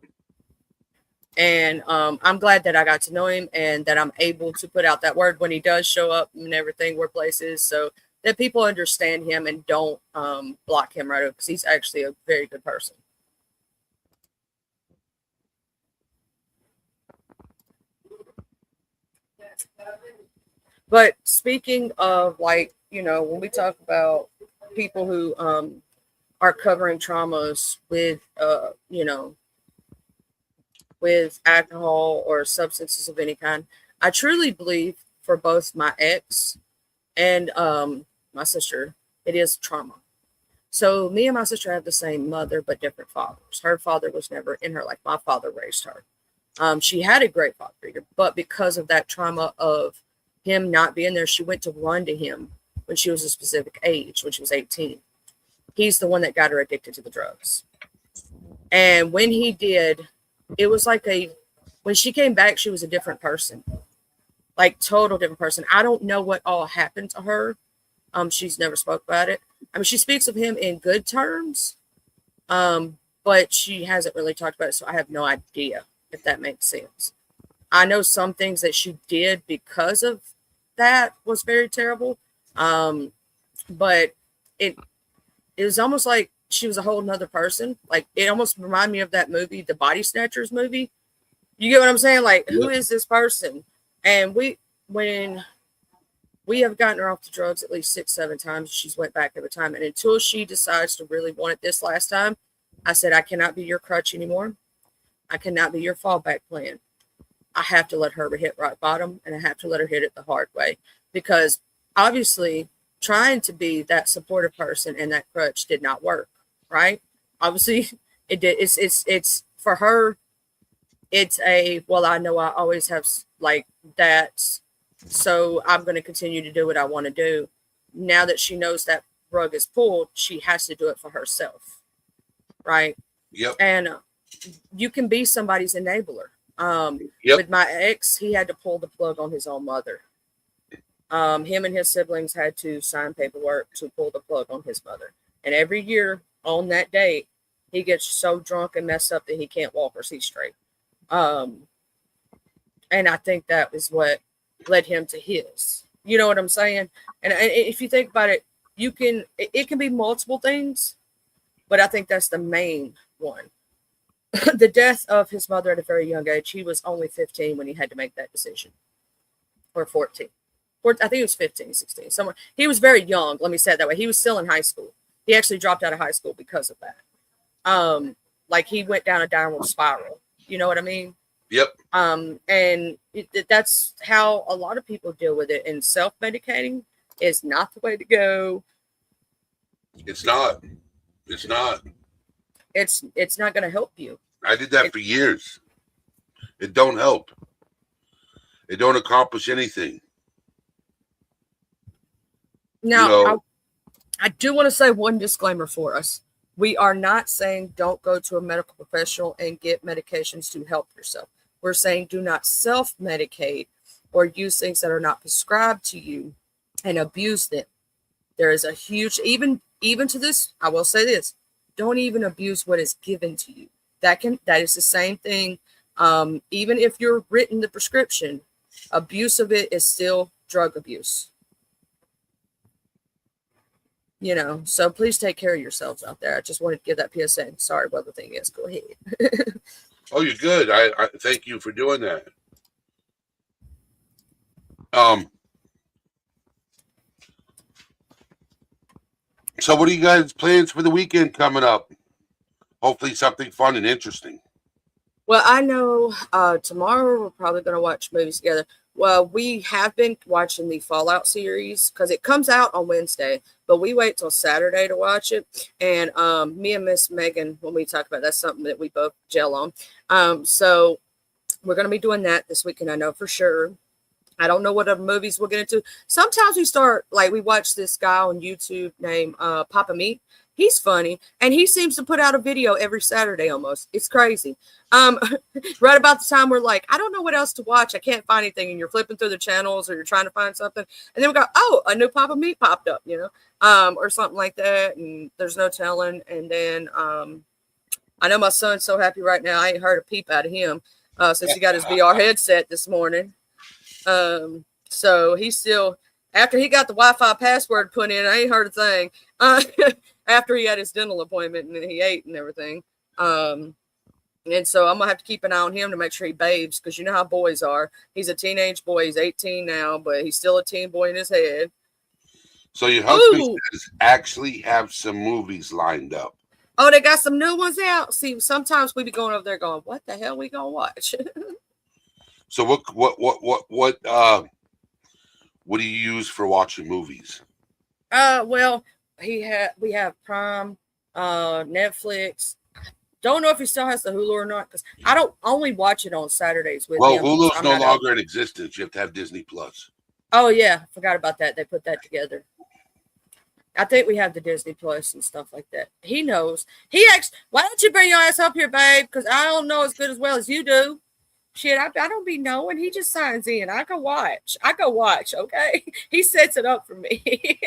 And I'm glad that I got to know him and that I'm able to put out that word when he does show up and everything, where places, so that people understand him and don't block him right over, because he's actually a very good person. But speaking of, like, when we talk about people who are covering traumas with, with alcohol or substances of any kind, I truly believe for both my ex and my sister, it is trauma. So me and my sister have the same mother, but different fathers. Her father was never in her life. My father raised her. She had a great father figure, but because of that trauma of him not being there, she went to run to him when she was a specific age, when she was 18. He's the one that got her addicted to the drugs. And when he did, it was like when she came back, she was a different person, like total different person. I don't know what all happened to her. She's never spoke about it. I mean, she speaks of him in good terms, but she hasn't really talked about it. So I have no idea if that makes sense. I know some things that she did because of that was very terrible. But it was almost like she was a whole nother person. Like, it almost reminded me of that movie, the Body Snatchers movie. You get what I'm saying? Like, who is this person? And when we have gotten her off the drugs at least 6-7 times, she's went back every time. And until she decides to really want it this last time, I said, I cannot be your crutch anymore. I cannot be your fallback plan. I have to let her hit rock bottom, and I have to let her hit it the hard way, because obviously trying to be that supportive person and that crutch did not work, right? Obviously it did. It's for her. It's well, I know I always have like that, so I'm going to continue to do what I want to do. Now that she knows that rug is pulled, she has to do it for herself, right? Yep. And you can be somebody's enabler. With my ex, he had to pull the plug on his own mother. Him and his siblings had to sign paperwork to pull the plug on his mother. And every year on that date, he gets so drunk and messed up that he can't walk or see straight. And I think that is what led him to his. You know what I'm saying? And if you think about it, it can be multiple things, but I think that's the main one. The death of his mother at a very young age. He was only 15 when he had to make that decision, or 14. I think he was 15, 16, somewhere. He was very young. Let me say it that way. He was still in high school. He actually dropped out of high school because of that. Like, he went down a downward spiral. You know what I mean? Yep. And that's how a lot of people deal with it. And self-medicating is not the way to go. It's not. It's not. It's not going to help you. I did that for years. It don't help. It don't accomplish anything. Now, I do want to say one disclaimer for us. We are not saying don't go to a medical professional and get medications to help yourself. We're saying do not self-medicate or use things that are not prescribed to you and abuse them. There is a huge, even to this, I will say this, don't even abuse what is given to you. That is the same thing. Even if you're written the prescription, abuse of it is still drug abuse. So please take care of yourselves out there. I just wanted to give that PSA. Sorry what the thing is. Go ahead. Oh, you're good. I thank you for doing that. So what are you guys' plans for the weekend coming up? Hopefully something fun and interesting. Well, I know tomorrow we're probably going to watch movies together. Well, we have been watching the Fallout series because it comes out on Wednesday, but we wait till Saturday to watch it. And me and Miss Megan, when we talk about that's something that we both gel on. So we're going to be doing that this weekend, I know for sure. I don't know what other movies we'll get into. Sometimes we start, like, we watch this guy on YouTube named Papa Meat. He's funny, and he seems to put out a video every Saturday almost. It's crazy. Right about the time we're like, I don't know what else to watch. I can't find anything, and you're flipping through the channels or you're trying to find something, and then we go, oh, a new Papa Meat popped up, or something like that, and there's no telling. And then I know my son's so happy right now. I ain't heard a peep out of him since he got his VR headset this morning. So he's still, after he got the Wi-Fi password put in, I ain't heard a thing. After he had his dental appointment and then he ate and everything. And so I'm gonna have to keep an eye on him to make sure he babes, because you know how boys are. He's a teenage boy. He's 18 now, but he's still a teen boy in his head. So your husband says actually have some movies lined up. Oh, they got some new ones out. See, sometimes we be going over there going, what the hell we gonna watch? So what do you use for watching movies? Well, we have Prime, Netflix. Don't know if he still has the Hulu or not, because I don't only watch it on Saturdays with him. Well, Hulu's no longer in existence. You have to have Disney Plus. Oh yeah, forgot about that. They put that together. I think we have the Disney Plus and stuff like that. He knows. He asked, "Why don't you bring your ass up here, babe? Because I don't know as good as well as you do." Shit, I don't be knowing. He just signs in. I go watch. Okay, he sets it up for me.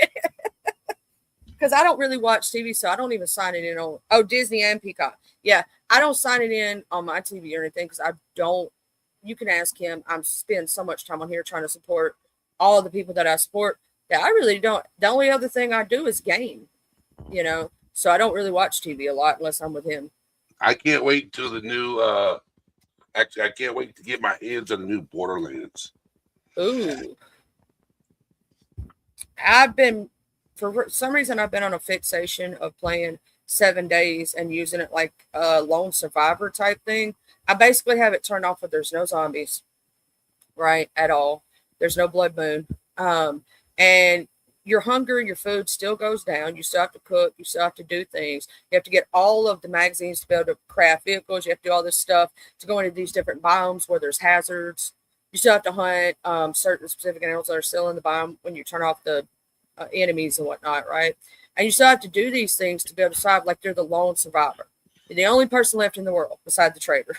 Because I don't really watch TV, so I don't even sign it in on Disney and Peacock. Yeah, I don't sign it in on my TV or anything because I don't. You can ask him. I'm spending so much time on here trying to support all the people that I support that I really don't. The only other thing I do is game, so I don't really watch TV a lot unless I'm with him. I can't wait until the new. Actually, I can't wait to get my hands on the new Borderlands. Ooh, for some reason I've been on a fixation of playing 7 days and using it like a lone survivor type thing. I basically have it turned off where there's no zombies, right, at all. There's no blood moon. And your hunger, your food still goes down. You still have to cook. You still have to do things. You have to get all of the magazines to be able to craft vehicles. You have to do all this stuff to go into these different biomes where there's hazards. You still have to hunt certain specific animals that are still in the biome when you turn off the enemies and whatnot, right? And you still have to do these things to be able to survive like you're the lone survivor. You're the only person left in the world beside the trader.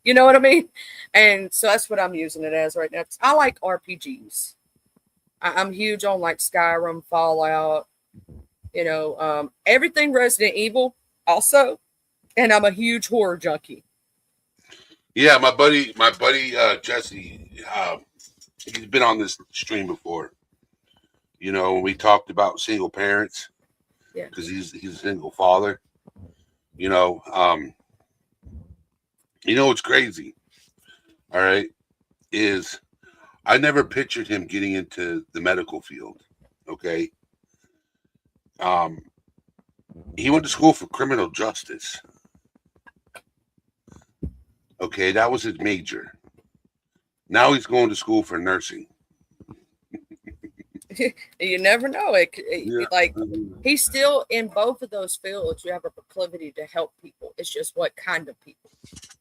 You know what I mean? And so that's what I'm using it as right now. I like RPGs. I'm huge on like Skyrim, Fallout, everything Resident Evil also. And I'm a huge horror junkie. Yeah, my buddy Jesse, he's been on this stream before. When we talked about single parents, yeah, because he's a single father. What's crazy? All right, is I never pictured him getting into the medical field. Okay. He went to school for criminal justice. Okay, that was his major. Now he's going to school for nursing. You never know. Yeah. Like, he's still in both of those fields. You have a proclivity to help people. It's just what kind of people,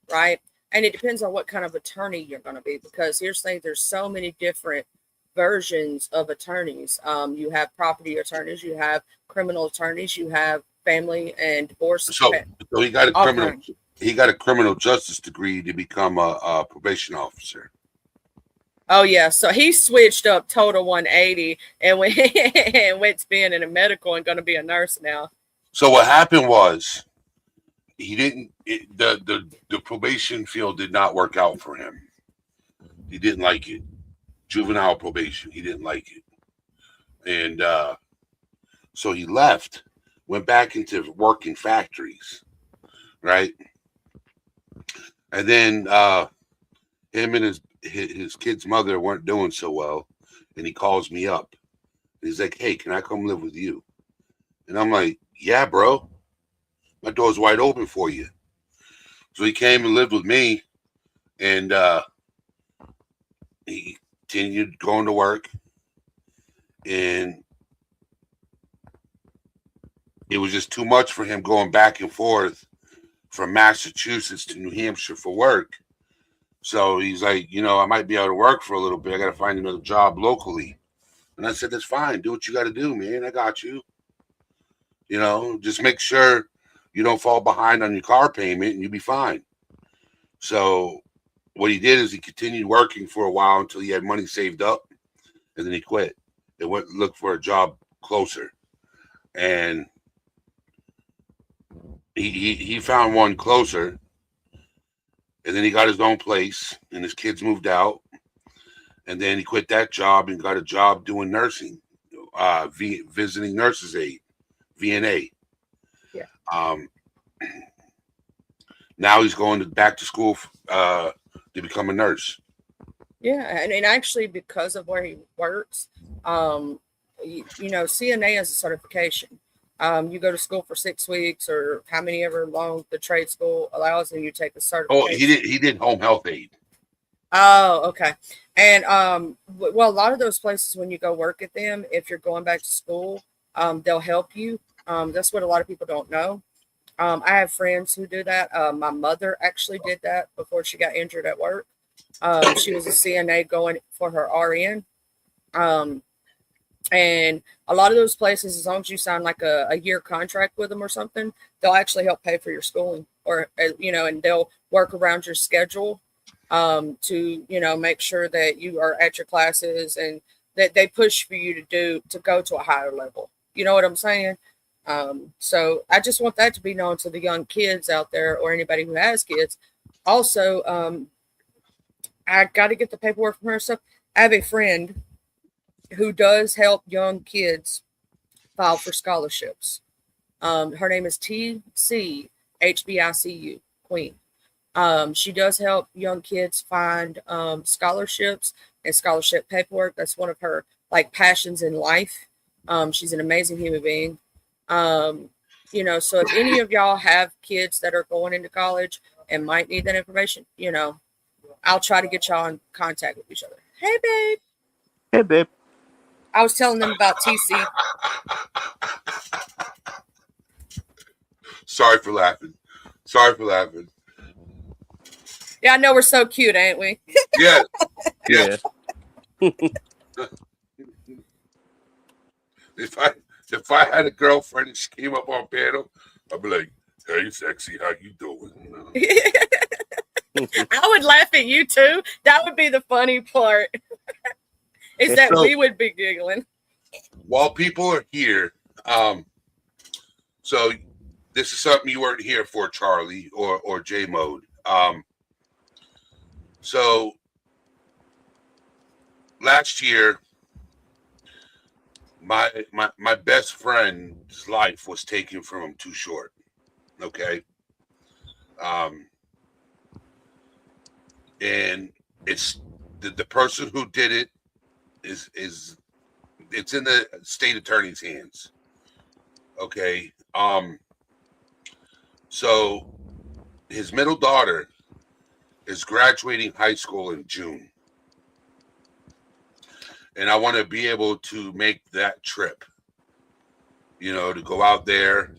right? And it depends on what kind of attorney you're going to be, because here's the thing, there's so many different versions of attorneys. You have property attorneys, you have criminal attorneys, you have family and divorce. So he got a criminal justice degree to become a probation officer. Oh yeah, so he switched up total 180 and went to being in a medical and going to be a nurse now. So what happened was the probation field did not work out for him. He didn't like it. Juvenile probation, he didn't like it. And so he left, went back into working factories, right? And then him and his kid's mother weren't doing so well, and he calls me up. He's like, "Hey, can I come live with you?" And I'm like, "Yeah, bro. My door's wide open for you." So he came and lived with me, and he continued going to work, and it was just too much for him going back and forth from Massachusetts to New Hampshire for work. So he's like, I might be able to work for a little bit. I got to find another job locally. And I said, that's fine. Do what you got to do, man. I got you. Just make sure you don't fall behind on your car payment and you'll be fine. So what he did is he continued working for a while until he had money saved up, and then he quit and went look for a job closer. And he found one closer, and then he got his own place, and his kids moved out, and then he quit that job and got a job doing nursing, visiting nurses aid, VNA. Yeah. Now he's going back to school to become a nurse. Yeah, and actually because of where he works, CNA is a certification. You go to school for 6 weeks or how many ever long the trade school allows, and you take the certification. Oh, he did home health aid. Oh, okay. And well, a lot of those places when you go work at them, if you're going back to school, they'll help you. That's what a lot of people don't know. I have friends who do that. My mother actually did that before she got injured at work. She was a CNA going for her RN. And a lot of those places, as long as you sign like a year contract with them or something, they'll actually help pay for your schooling, or, and they'll work around your schedule to, make sure that you are at your classes and that they push for you to go to a higher level. You know what I'm saying? So I just want that to be known to the young kids out there or anybody who has kids. Also, I got to get the paperwork from her stuff. I have a friend who does help young kids file for scholarships. Her name is TC HBICU Queen. She does help young kids find scholarships and scholarship paperwork. That's one of her passions in life. She's an amazing human being. So if any of y'all have kids that are going into college and might need that information, I'll try to get y'all in contact with each other. Hey, babe. Hey, babe. I was telling them about TC. Sorry for laughing. Yeah, I know we're so cute, ain't we? Yeah. Yeah. If I had a girlfriend and she came up on panel, I'd be like, "Hey, sexy, how you doing?" I would laugh at you too. That would be the funny part. Is that we would be giggling. While people are here, so this is something you weren't here for, Charlie or J Mode. So last year, my best friend's life was taken from him too short. Okay. And it's the person who did it is it's in the state attorney's hands. Okay. So his middle daughter is graduating high school in June. And I want to be able to make that trip, to go out there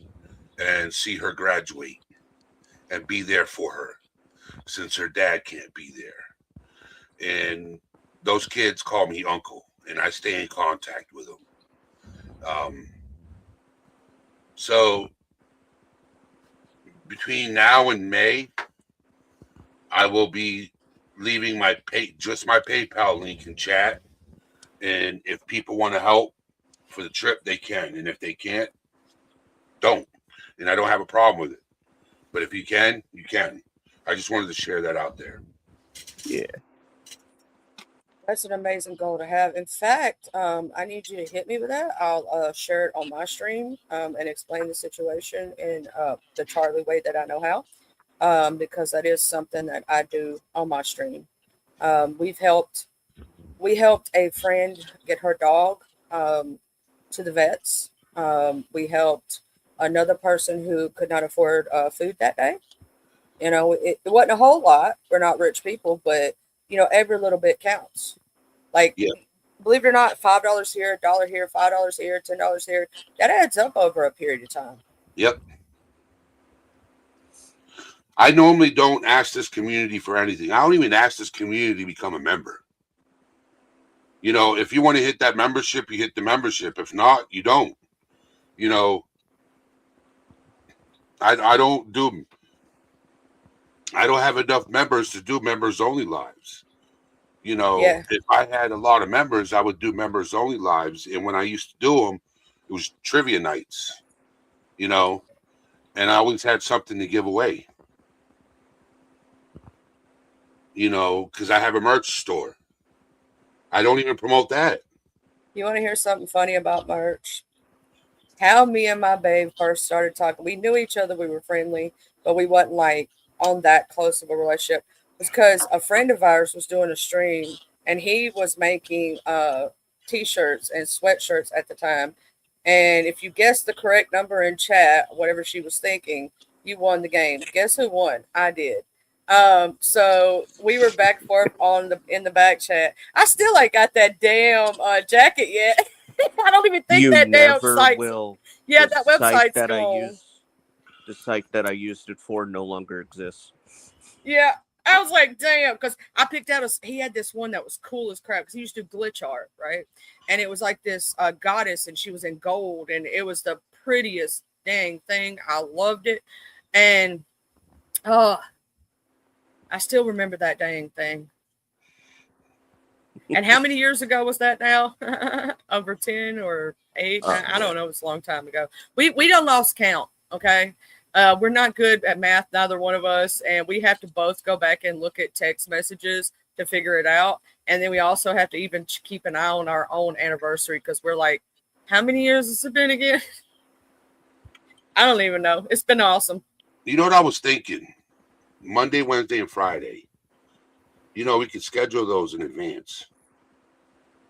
and see her graduate and be there for her since her dad can't be there. And those kids call me uncle, and I stay in contact with them. So between now and May, I will be leaving my PayPal link in chat. And if people want to help for the trip, they can. And if they can't, don't. And I don't have a problem with it. But if you can, you can. I just wanted to share that out there. Yeah. That's an amazing goal to have. In fact, I need you to hit me with that. I'll share it on my stream and explain the situation in the Charlie way that I know how, because that is something that I do on my stream. We helped a friend get her dog to the vets. We helped another person who could not afford food that day. You know, it wasn't a whole lot. We're not rich people, but you know, every little bit counts. Like, Yeah. believe it or not, $5 here, $1 here, $5 here, $10 here. That adds up over a period of time. Yep. I normally don't ask this community for anything. I don't even ask this community to become a member. You know, if you want to hit that membership, you hit the membership. If not, you don't. You know, I don't do. I don't have enough members to do members only lives. You know, Yeah. if I had a lot of members, I would do members only lives. And when I used to do them, it was trivia nights. You know, and I always had something to give away. You know, because I have a merch store. I don't even promote that. You want to hear something funny about merch? How me and my babe first started talking. We knew each other, we were friendly, but we wasn't like on that close of a relationship. It was because a friend of ours was doing a stream and he was making t-shirts and sweatshirts at the time. And if you guessed the correct number in chat, whatever she was thinking, you won the game. Guess who won? I did. So we were back and forth in the back chat. I still ain't got that damn jacket yet. I don't even think You that damn never site. will. Yeah, The that site website's that I gone. use, the site that I used it for no longer exists. Yeah, I was like, damn, because I picked out he had this one that was cool as crap because he used to do glitch art, right? And it was like this goddess, and she was in gold, and it was the prettiest dang thing. I loved it, and I still remember that dang thing. And how many years ago was that now? Over 10 or 8? I don't know. It's a long time ago. We done lost count, okay? We're not good at math, neither one of us, and we have to both go back and look at text messages to figure it out. And then we also have to even keep an eye on our own anniversary because we're like, how many years has it been again? I don't even know. It's been awesome. You know what I was thinking? Monday, Wednesday, and Friday. You know, we could schedule those in advance.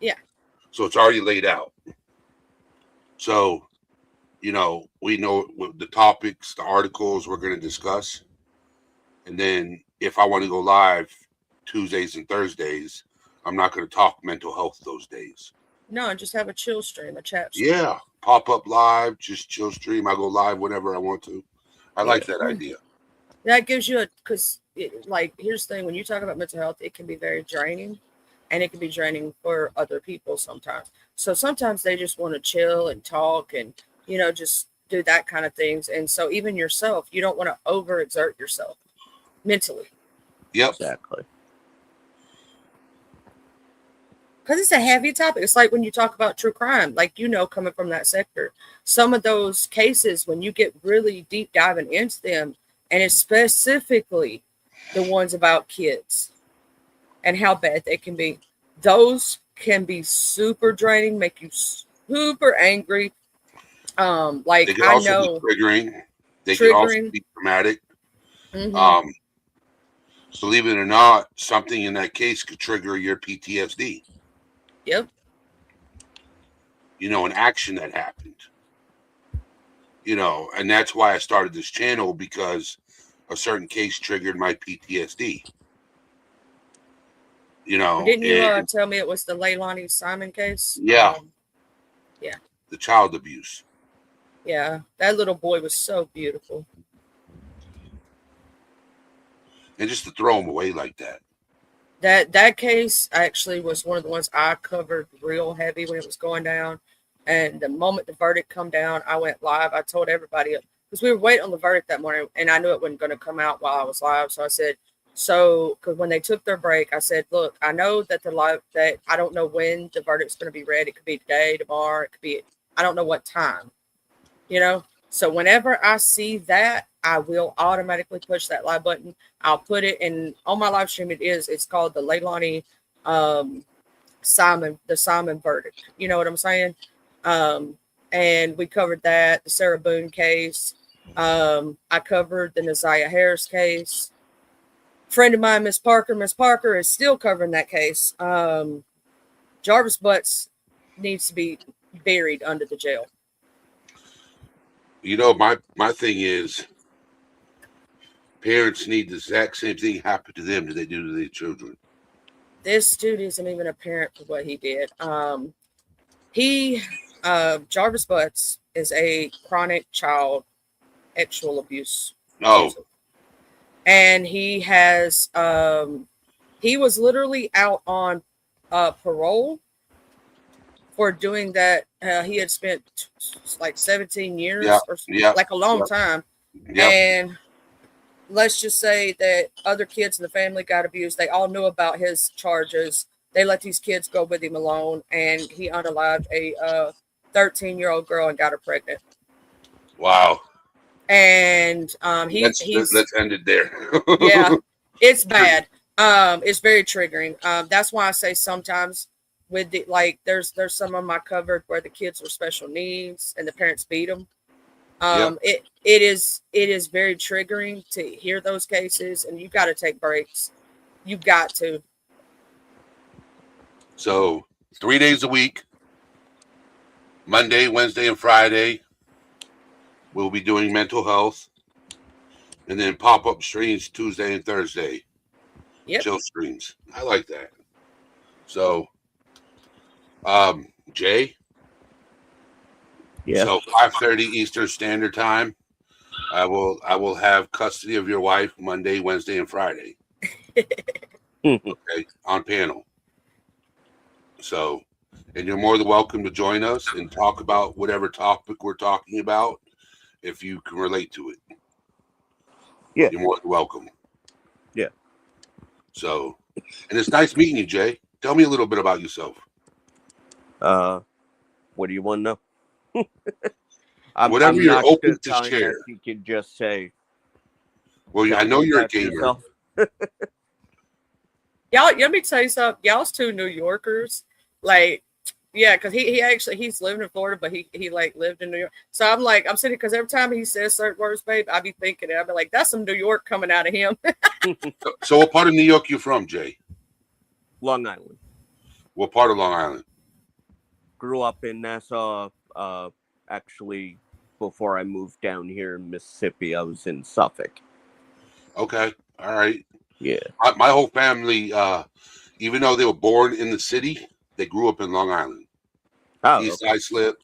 Yeah. So it's already laid out. So, you know, we know the topics, the articles we're going to discuss. And then if I want to go live Tuesdays and Thursdays, I'm not going to talk mental health those days. No, just have a chill stream, a chat stream. Yeah. Pop up live, just chill stream. I go live whenever I want to. I like that idea. That gives you because like, here's the thing, when you talk about mental health, it can be very draining, and it can be draining for other people sometimes. So sometimes they just want to chill and talk and, you know, just do that kind of things. And so even yourself, you don't want to overexert yourself mentally. Yep. Exactly. Because it's a heavy topic. It's like when you talk about true crime, like, you know, coming from that sector, some of those cases, when you get really deep diving into them, and it's specifically the ones about kids and how bad they can be, those can be super draining, make you super angry. Like, They can I also know, be triggering. They can also be traumatic. Mhm. So believe it or not, something in that case could trigger your PTSD. Yep. You know, an action that happened. You know, and that's why I started this channel, because a certain case triggered my PTSD. You know, Didn't you tell me it was the Leilani Simon case? Yeah. Yeah. The child abuse. Yeah. That little boy was so beautiful. And just to throw him away like that. That case actually was one of the ones I covered real heavy when it was going down. And the moment the verdict come down, I went live. I told everybody, because we were waiting on the verdict that morning, and I knew it wasn't going to come out while I was live. So I said, because when they took their break, I said, look, I know that that I don't know when the verdict's going to be read. It could be today, tomorrow. It could be, I don't know what time, you know? So whenever I see that, I will automatically push that live button. I'll put it in on my live stream. It's called the Leilani Simon verdict. You know what I'm saying? And we covered that, the Sarah Boone case. I covered the Naziah Harris case. Friend of mine, Miss Parker is still covering that case. Jarvis Butts needs to be buried under the jail. You know, my thing is, parents need the exact same thing happen to them that they do to their children. This dude isn't even a parent for what he did. Jarvis Butts is a chronic child sexual abuse. Oh, user. And he has, he was literally out on parole for doing that. He had spent like 17 years or like a long time. yeah. And let's just say that other kids in the family got abused. They all knew about his charges. They let these kids go with him alone, and he unalived a 13-year-old girl and got her pregnant. Wow. And let's end it there. Yeah, it's bad. It's very triggering. That's why I say sometimes with the there's some of my covered where the kids were special needs and the parents beat them. It is very triggering to hear those cases, and you got to take breaks. You got to. So 3 days a week, Monday, Wednesday, and Friday, we'll be doing mental health, and then pop-up streams Tuesday and Thursday. Yep. Chill streams. I like that. So, Jay. Yeah. So 5:30 Eastern Standard Time. I will have custody of your wife Monday, Wednesday, and Friday. Okay, on panel. So, and you're more than welcome to join us and talk about whatever topic we're talking about if you can relate to it. Yeah. You're more than welcome. Yeah. So, and it's nice meeting you, Jay. Tell me a little bit about yourself. What do you want to know? Whatever you're open to share. You can just say. Well, I know you're a gamer. Yourself. Y'all, let me tell you something. Y'all's two New Yorkers. Yeah, because he's living in Florida, but he lived in New York. So I'm sitting, because every time he says certain words, babe, I be thinking it. I be like, that's some New York coming out of him. So what part of New York you from, Jay? Long Island. What part of Long Island? Grew up in Nassau. Actually, before I moved down here in Mississippi, I was in Suffolk. Okay. All right. Yeah. My whole family, even though they were born in the city, they grew up in Long Island. Oh, East Islip,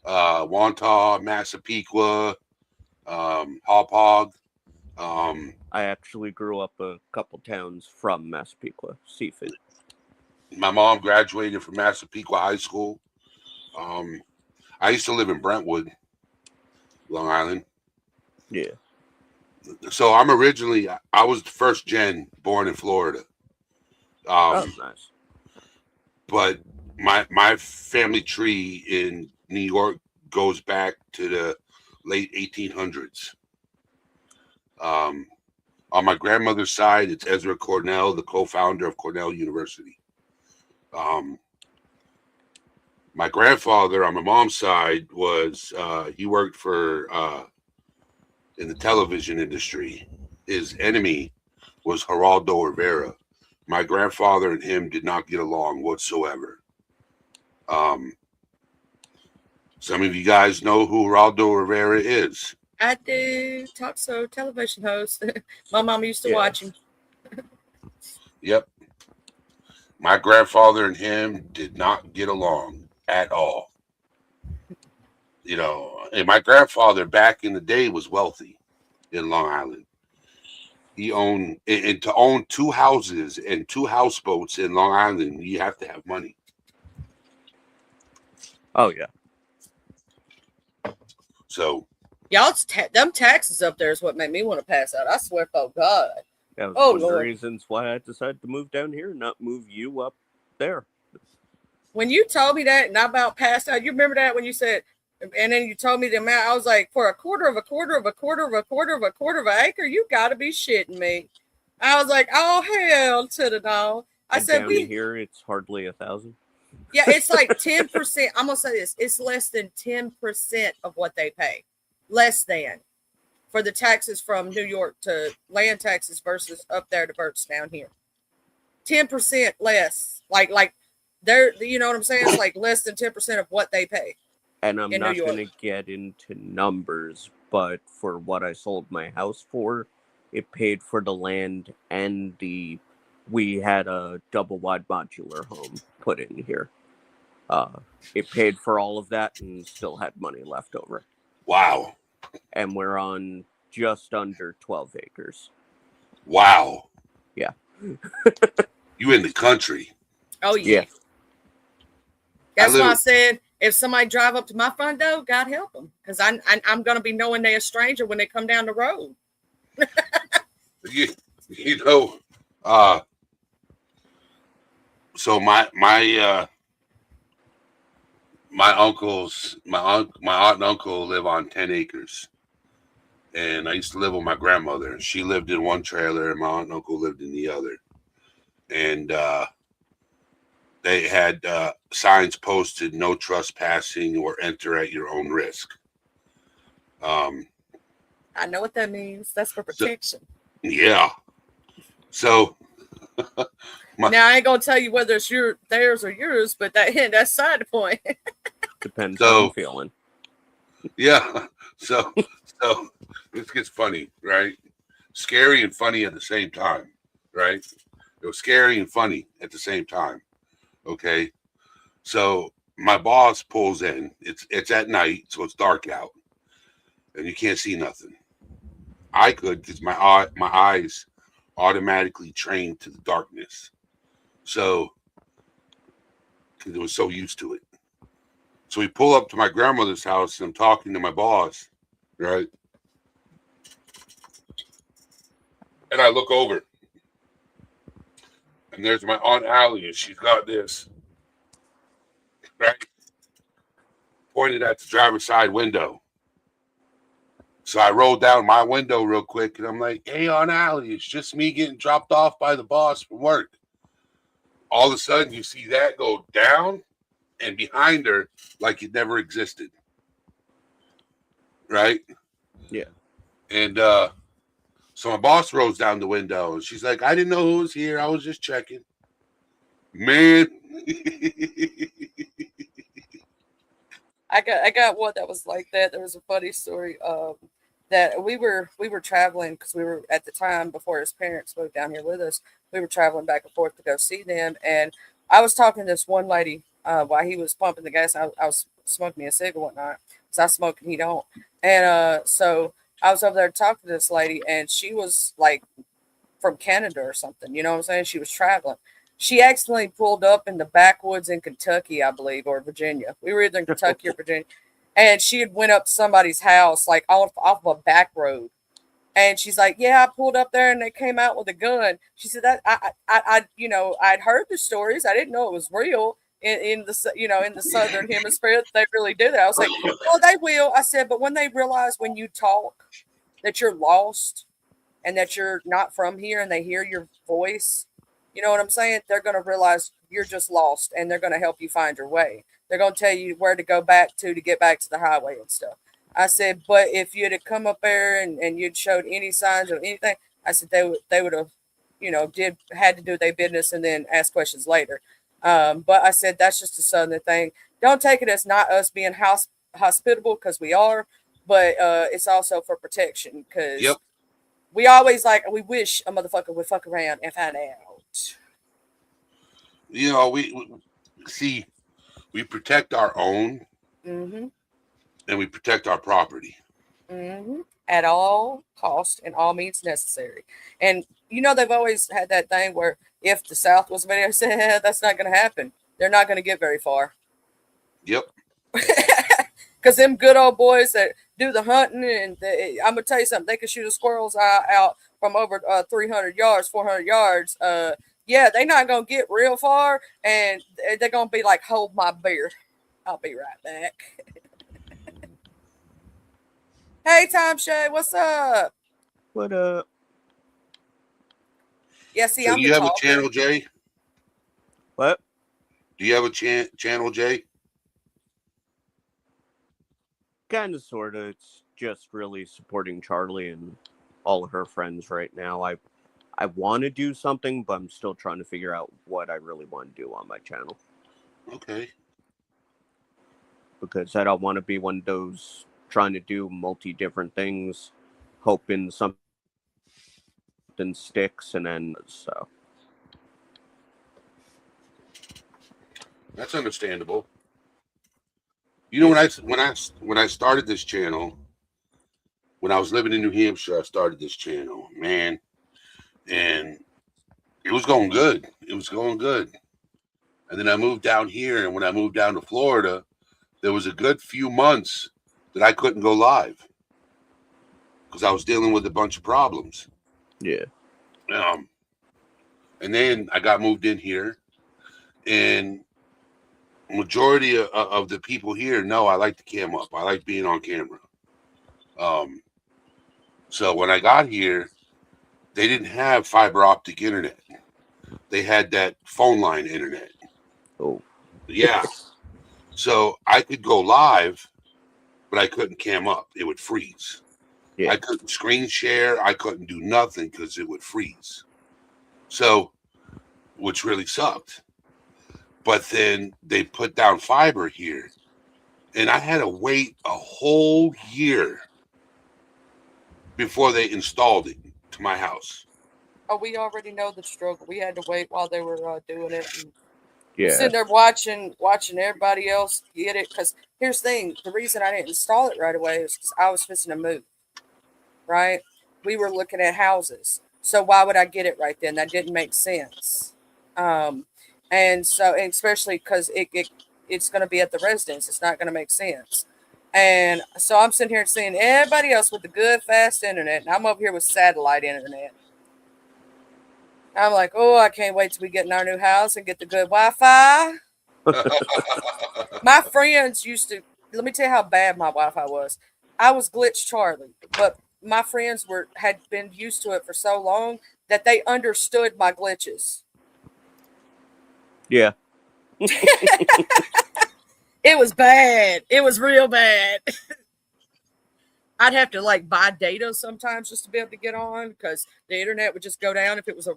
Wantagh, Massapequa, Hauppauge. I actually grew up a couple towns from Massapequa, Seaford. My mom graduated from Massapequa High School. I used to live in Brentwood, Long Island. Yeah. So I was the first gen born in Florida. Nice. But my family tree in New York goes back to the late 1800s. On my grandmother's side, it's Ezra Cornell, the co-founder of Cornell University. My grandfather on my mom's side was he worked for in the television industry. His enemy was Geraldo Rivera. My grandfather and him did not get along whatsoever. Some of you guys know who Geraldo Rivera is. I do. Talk show television host. My mom used to watch him. Yep. My grandfather and him did not get along at all. You know, and my grandfather back in the day was wealthy in Long Island. He owned, and to own 2 houses and 2 houseboats in Long Island, you have to have money. Oh, yeah. So, Y'all's them taxes up there is what made me want to pass out. I swear, oh God. That was Oh, one of the Lord. reasons why I decided to move down here, not move you up there. When you told me that and I about passed out, you remember that when you said, and then you told me the amount, I was like, for a quarter of a quarter of a quarter of a quarter of a quarter of an acre, you got to be shitting me. I was like, oh, hell to the no. I And said, down here, it's hardly 1,000. yeah, it's like 10%. I'm going to say this. It's less than 10% of what they pay. Less than. For the taxes from New York to land taxes versus up there to Berks down here. 10% less. Like they're, you know what I'm saying? It's like less than 10% of what they pay. And I'm in not New York. going to get into numbers, but for what I sold my house for, it paid for the land and we had a double wide modular home put in here. It paid for all of that and still had money left over. Wow. And we're on just under 12 acres. Wow. Yeah. You in the country. Oh yeah. Yeah. That's why I literally- said if somebody drive up to my front door, God help them, because I'm going to be knowing they're a stranger when they come down the road. You know, so my uncles, my aunt and uncle live on 10 acres. And I used to live with my grandmother. She lived in one trailer and my aunt and uncle lived in the other. And they had signs posted, no trespassing or enter at your own risk. I know what that means. That's for protection. Yeah. So Now I ain't gonna tell you whether it's theirs or yours, but that's side point. Depends So- how I'm feeling. yeah. So this gets funny, right? Scary and funny at the same time, right? It was scary and funny at the same time. Okay. So my boss pulls in. It's at night, so it's dark out. And you can't see nothing. I could because my eyes automatically trained to the darkness. So because I was so used to it. So we pull up to my grandmother's house and I'm talking to my boss, right? And I look over. And there's my Aunt Allie, and she's got this, right? Pointed at the driver's side window. So I rolled down my window real quick and I'm like, hey, Aunt Allie, it's just me getting dropped off by the boss from work. All of a sudden, you see that go down and behind her like it never existed. Right? Yeah. And so my boss rolls down the window and she's like, I didn't know who was here. I was just checking. Man. I got one that was like that. There was a funny story that we were traveling because we were at the time before his parents moved down here with us. We were traveling back and forth to go see them, and I was talking to this one lady while he was pumping the gas. I was smoking me a cig or whatnot because I smoke and he don't, and so I was over there talking to this lady, and she was like from Canada or something. You know what I'm saying? She was traveling. She accidentally pulled up in the backwoods in Kentucky, I believe, or Virginia. We were either in Kentucky or Virginia. And she had went up to somebody's house, like off of a back road. And she's like, yeah, I pulled up there and they came out with a gun. She said that I I'd heard the stories. I didn't know it was real in the Southern Hemisphere. They really do that. I was like, well, they will. I said, but when they realize when you talk that you're lost and that you're not from here and they hear your voice, you know what I'm saying? They're going to realize you're just lost and they're going to help you find your way. They're going to tell you where to go back to get back to the highway and stuff. I said, but if you'd have come up there and you'd showed any signs of anything, I said they would have, had to do their business and then ask questions later. But I said, that's just a Southern thing. Don't take it as not us being hospitable, because we are, but it's also for protection, because Yep. we always we wish a motherfucker would fuck around and find out. You know, we protect our own Mm-hmm. and we protect our property. Mm-hmm. At all cost and all means necessary. And they've always had that thing where if the South was ready, I said, that's not going to happen. They're not going to get very far. Yep. Because them good old boys that do the hunting, and I'm going to tell you something, they can shoot a squirrel's eye out from over 300 yards, 400 yards. Yeah, they're not going to get real far, and they're going to be like, hold my beer. I'll be right back. Hey, Tom Shay, what's up? What Yeah, see, So I'm do you the have a talker. channel, Jay? What? Do you have a channel, Jay? Kind of, sort of. It's just really supporting Charlie and all of her friends right now. I want to do something, but I'm still trying to figure out what I really want to do on my channel. Okay. Because I don't want to be one of those trying to do different things, hoping something something sticks, and then so. That's understandable. You know, when I started this channel, when I was living in New Hampshire, I started this channel, man, and it was going good. It was going good. And then I moved down here, and when I moved down to Florida, there was a good few months that I couldn't go live because I was dealing with a bunch of problems. Yeah. And then I got moved in here, and majority of the people here know I like to cam up. I like being on camera. So when I got here, they didn't have fiber optic internet. They had that phone line internet. Oh. Yeah. So I could go live, but I couldn't cam up. It would freeze. Yeah. I couldn't screen share. I couldn't do nothing because it would freeze. So, which really sucked. But then they put down fiber here, and I had to wait a whole year before they installed it to my house. Oh, we already know the struggle. We had to wait while they were doing it. And Yeah. sitting there watching everybody else get it. Because here's the thing: the reason I didn't install it right away is because I was fixing to move. Right? We were looking at houses, so why would I get it right then? That didn't make sense. And so, and especially because it's going to be at the residence, it's not going to make sense. And so I'm sitting here seeing everybody else with the good fast internet, and I'm over here with satellite internet. I'm like, oh, I can't wait till we get in our new house and get the good Wi-Fi. My friends used to, let me tell you how bad my Wi-Fi was. I was glitch Charlie, but my friends had been used to it for so long that they understood my glitches. Yeah. It was bad. It was real bad. I'd have to like buy data sometimes just to be able to get on because the internet would just go down if it was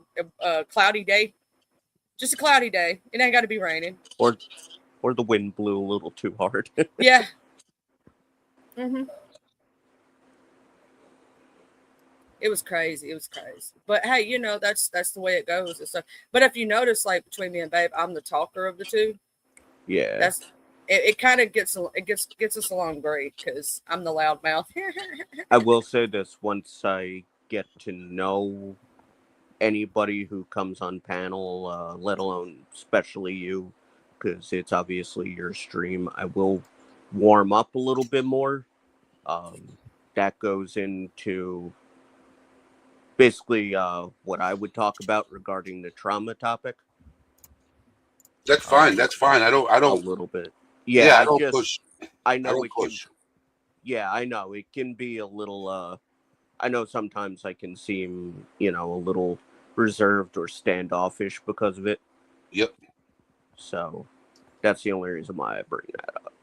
a cloudy day. Just a cloudy day. It ain't got to be raining. Or the wind blew a little too hard. Yeah. Mm-hmm. It was crazy. It was crazy. But hey, you know, that's the way it goes and stuff. But if you notice, like between me and Babe, I'm the talker of the two. Yeah. That's it kind of gets us along great because I'm the loud mouth. I will say this: once I get to know anybody who comes on panel, let alone especially you, because it's obviously your stream, I will warm up a little bit more. That goes into basically what I would talk about regarding the trauma topic. That's fine. That's fine. I don't a little bit. Yeah, I don't push. I know I don't it can. push. Yeah, I know it can be a little. I know sometimes I can seem, a little reserved or standoffish because of it. Yep. So that's the only reason why I bring that up,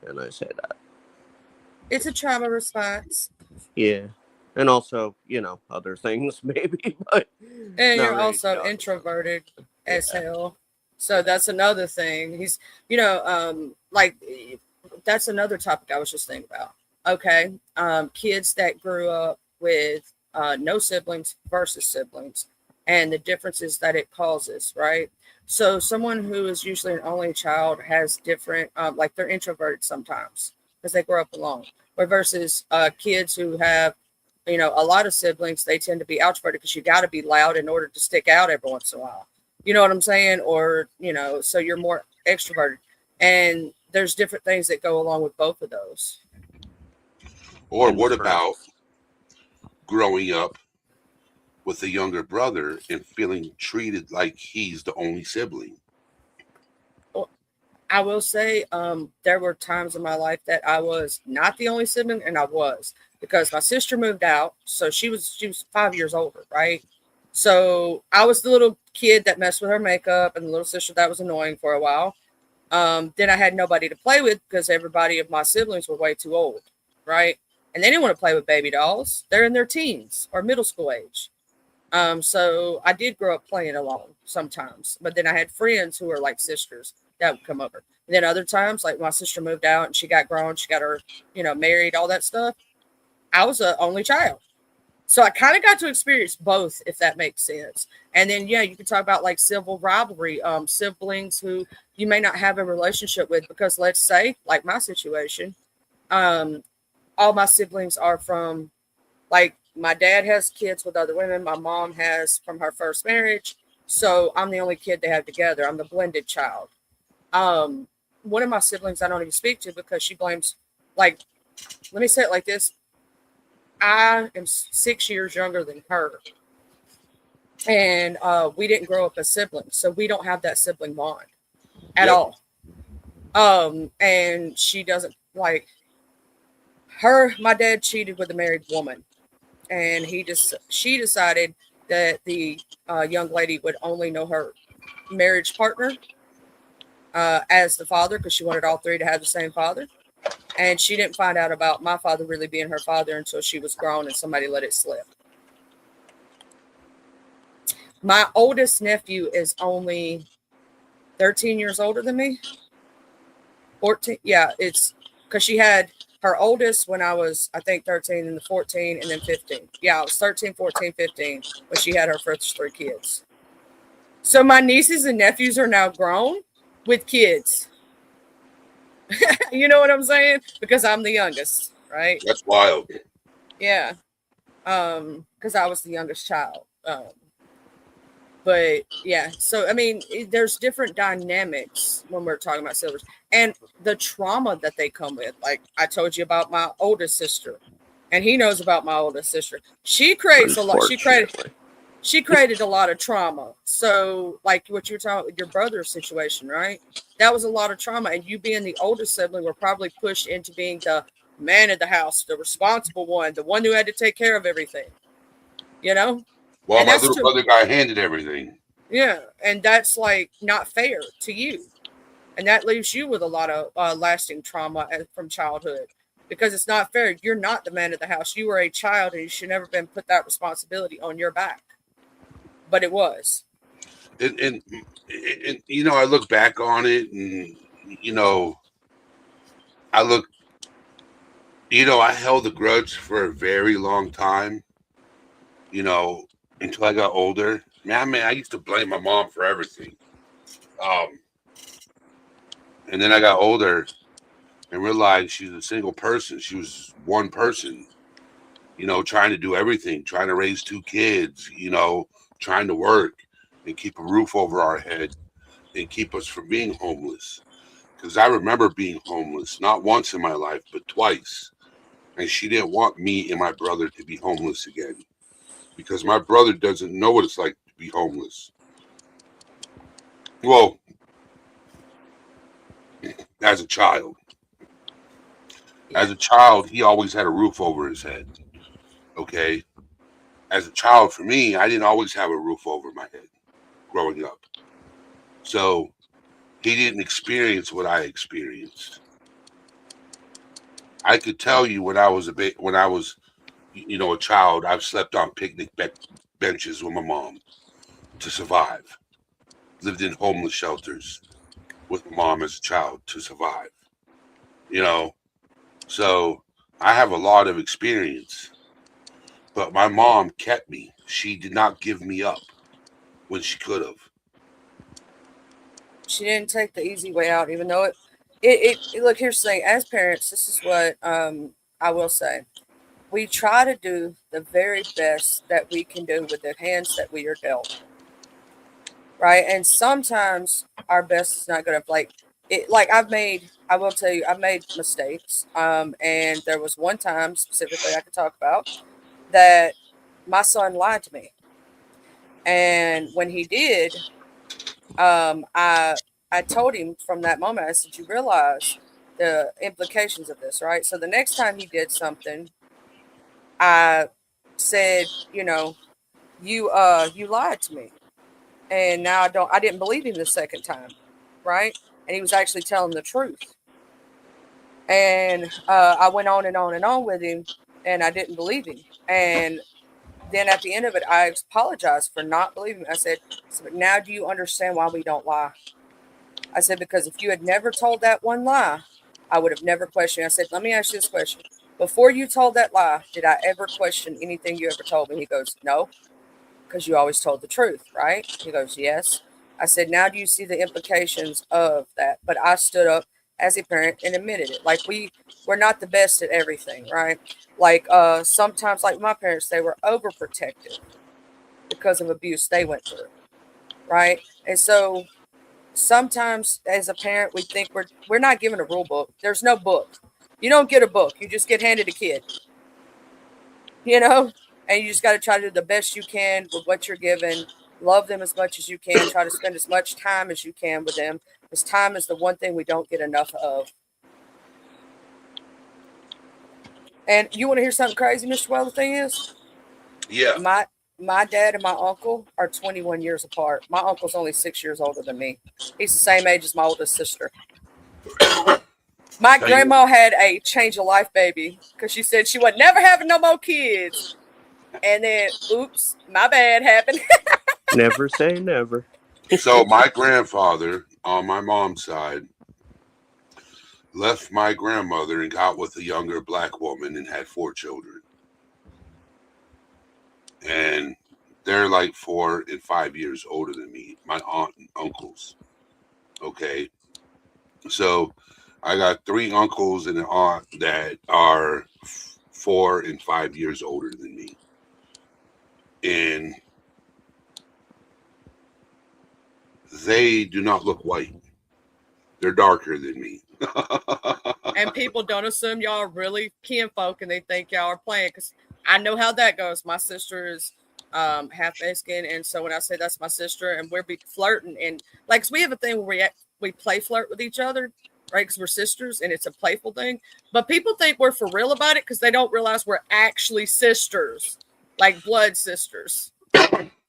and I say that. It's a trauma response. Yeah, and also, other things maybe, but. And you're also introverted as hell. So that's another thing. He's, like, that's another topic I was just thinking about. Okay. Kids that grew up with no siblings versus siblings and the differences that it causes, right? So someone who is usually an only child has different, like they're introverted sometimes because they grow up alone. Or versus kids who have, a lot of siblings, they tend to be extroverted because you got to be loud in order to stick out every once in a while. You know what I'm saying? Or, so you're more extroverted. And there's different things that go along with both of those. Or what about growing up with a younger brother and feeling treated like he's the only sibling? Well, I will say there were times in my life that I was not the only sibling, and I was. Because my sister moved out. So she was 5 years older, right? So I was the little kid that messed with her makeup and the little sister that was annoying for a while. Then I had nobody to play with because everybody of my siblings were way too old, right? And they didn't want to play with baby dolls. They're in their teens or middle school age. So I did grow up playing alone sometimes. But then I had friends who were like sisters that would come over. And then other times, like my sister moved out and she got grown. She got her, married, all that stuff. I was an only child. So I kind of got to experience both, if that makes sense. And then, yeah, you can talk about like civil rivalry, siblings who you may not have a relationship with, because let's say, like my situation, all my siblings are from, like, my dad has kids with other women. My mom has from her first marriage. So I'm the only kid they have together. I'm the blended child. One of my siblings I don't even speak to because she blames, like, let me say it like this. I am 6 years younger than her. And we didn't grow up as siblings. So we don't have that sibling bond at all. And she doesn't like her. My dad cheated with a married woman. And she decided that the young lady would only know her marriage partner as the father, because she wanted all three to have the same father. And she didn't find out about my father really being her father until she was grown and somebody let it slip. My oldest nephew is only 13 years older than me. 14. Yeah, it's because she had her oldest when I was, I think, 13, and the 14, and then 15. Yeah, I was 13, 14, 15 when she had her first three kids. So my nieces and nephews are now grown with kids. You know what I'm saying? Because I'm the youngest, right? That's wild. Yeah. Because I was the youngest child. But yeah, so I mean, there's different dynamics when we're talking about siblings and the trauma that they come with. Like I told you about my oldest sister, and he knows about my oldest sister. She creates a lot. She created a lot of trauma. So, like what you were talking about with your brother's situation, right? That was a lot of trauma, and you being the oldest sibling were probably pushed into being the man of the house, the responsible one, the one who had to take care of everything. You know. Well, And my that's little true. brother got handed everything. Yeah, and that's like not fair to you, and that leaves you with a lot of lasting trauma from childhood, because it's not fair. You're not the man of the house. You were a child, and you should never been put that responsibility on your back. But it was. And you know, I look back on it, and you know, I look, you know, I held a grudge for a very long time. You know, until I got older. Man, I used to blame my mom for everything. Um, and then I got older and realized she's a single person. She was one person, you know, trying to do everything, trying to raise two kids, you know, trying to work and keep a roof over our head and keep us from being homeless. Because I remember being homeless, not once in my life, but twice. And she didn't want me and my brother to be homeless again, because my brother doesn't know what it's like to be homeless. Well, as a child. As a child, he always had a roof over his head. Okay. As a child, for me, I didn't always have a roof over my head growing up. So he didn't experience what I experienced. I could tell you when I was, you know, a child, I've slept on benches with my mom to survive. Lived in homeless shelters with my mom as a child to survive. You know, so I have a lot of experience. But my mom kept me. She did not give me up when she could have. She didn't take the easy way out, even though it look, here's the thing. As parents, this is what I will say. We try to do the very best that we can do with the hands that we are dealt. Right. And sometimes our best is not good enough. Like it, like I will tell you, I've made mistakes. And there was one time specifically I could talk about that my son lied to me. And when he did, I told him from that moment, I said, you realize the implications of this, right? So the next time he did something, I said, you lied to me. And now I didn't believe him the second time, right? And he was actually telling the truth. And I went on and on and on with him, and I didn't believe him. And then at the end of it, I apologized for not believing him. I said, so now do you understand why we don't lie? I said, because if you had never told that one lie, I would have never questioned. I said, let me ask you this question. before you told that lie, did I ever question anything you ever told me? He goes, no, because you always told the truth, right? He goes, yes. I said, now do you see the implications of that? But I stood up as a parent and admitted it. Like we're not the best at everything, right? Like sometimes, like my parents, they were overprotective because of abuse they went through, right? And so sometimes as a parent, we think we're not given a rule book. There's no book. You don't get a book. You just get handed a kid, you know, and you just got to try to do the best you can with what you're given. Love them as much as you can. Try to spend as much time as you can with them, because time is the one thing we don't get enough of. And you want to hear something crazy, Mr. Well? The thing is, Yeah. my dad and my uncle are 21 years apart. My uncle's only 6 years older than me. He's the same age as my oldest sister. My grandma had a change of life baby because she said she would never having no more kids. And then, oops, my bad happened. Never say never. So my grandfather on my mom's side left my grandmother and got with a younger black woman and had 4 children. And they're like 4 and 5 years older than me, my aunt and uncles. Okay. So I got 3 uncles and an aunt that are 4 and 5 years older than me. And they do not look white. They're darker than me. And people don't assume y'all are really kinfolk and they think y'all are playing, because I know how that goes. My sister is half Mexican, and so when I say that's my sister and we're flirting, and like, 'cause we have a thing where we play flirt with each other, right? Because we're sisters and it's a playful thing. But people think we're for real about it because they don't realize we're actually sisters, like blood sisters.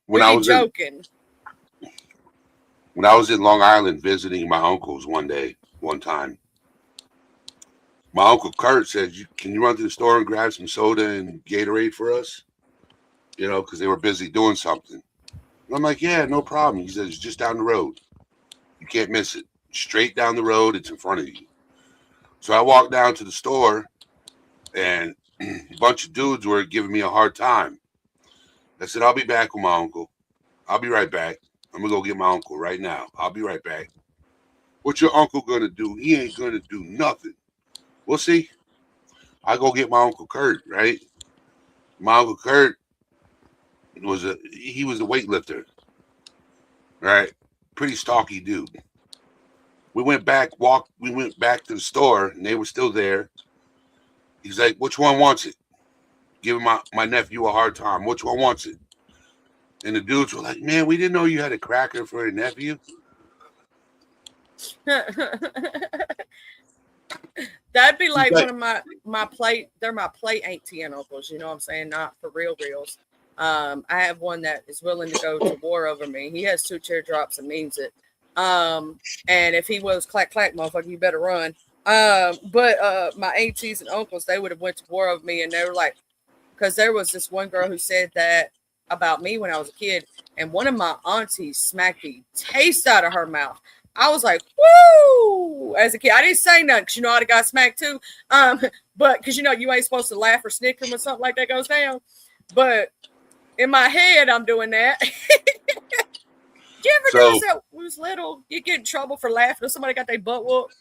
When I was joking. When I was in Long Island visiting my uncles one time, my Uncle Kurt said, can you run to the store and grab some soda and Gatorade for us? You know, because they were busy doing something. And I'm like, yeah, no problem. He says, it's just down the road. You can't miss it. Straight down the road, it's in front of you. So I walked down to the store, and a bunch of dudes were giving me a hard time. I said, I'll be back with my uncle. I'll be right back. I'm going to go get my uncle right now. I'll be right back. What's your uncle going to do? He ain't going to do nothing. We'll see. I go get my Uncle Kurt, right? My Uncle Kurt was a weightlifter, right? Pretty stocky dude. We went back to the store, and they were still there. He's like, which one wants it? Giving my nephew a hard time. Which one wants it? And the dudes were like, man, we didn't know you had a cracker for a nephew. That'd be like one of my plate. They're my plate auntie and uncles. You know what I'm saying? Not for reals. I have one that is willing to go to war over me. He has 2 teardrops and means it. And if he was clack, motherfucker, you better run. But my aunties and uncles, they would have went to war over me. And they were like, because there was this one girl who said that about me when I was a kid. And one of my aunties smacked the taste out of her mouth. I was like, woo! As a kid, I didn't say nothing because, you know, I'd have got smacked too. But because, you know, you ain't supposed to laugh or snicker when something like that goes down. But in my head, I'm doing that. You ever notice that when I was little, you get in trouble for laughing if somebody got their butt whooped?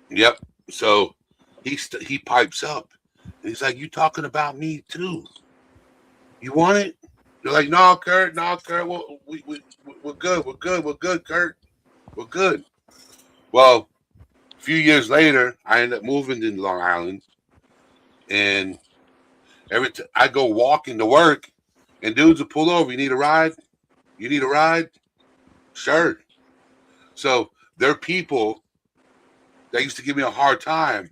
Yep. So he pipes up. And he's like, you talking about me too? You want it? They're like, no, Kurt. We're good, Kurt. We're good. Well, a few years later, I ended up moving to Long Island. And every time I go walking to work, and dudes will pull over. You need a ride? You need a ride? Sure. So there are people that used to give me a hard time.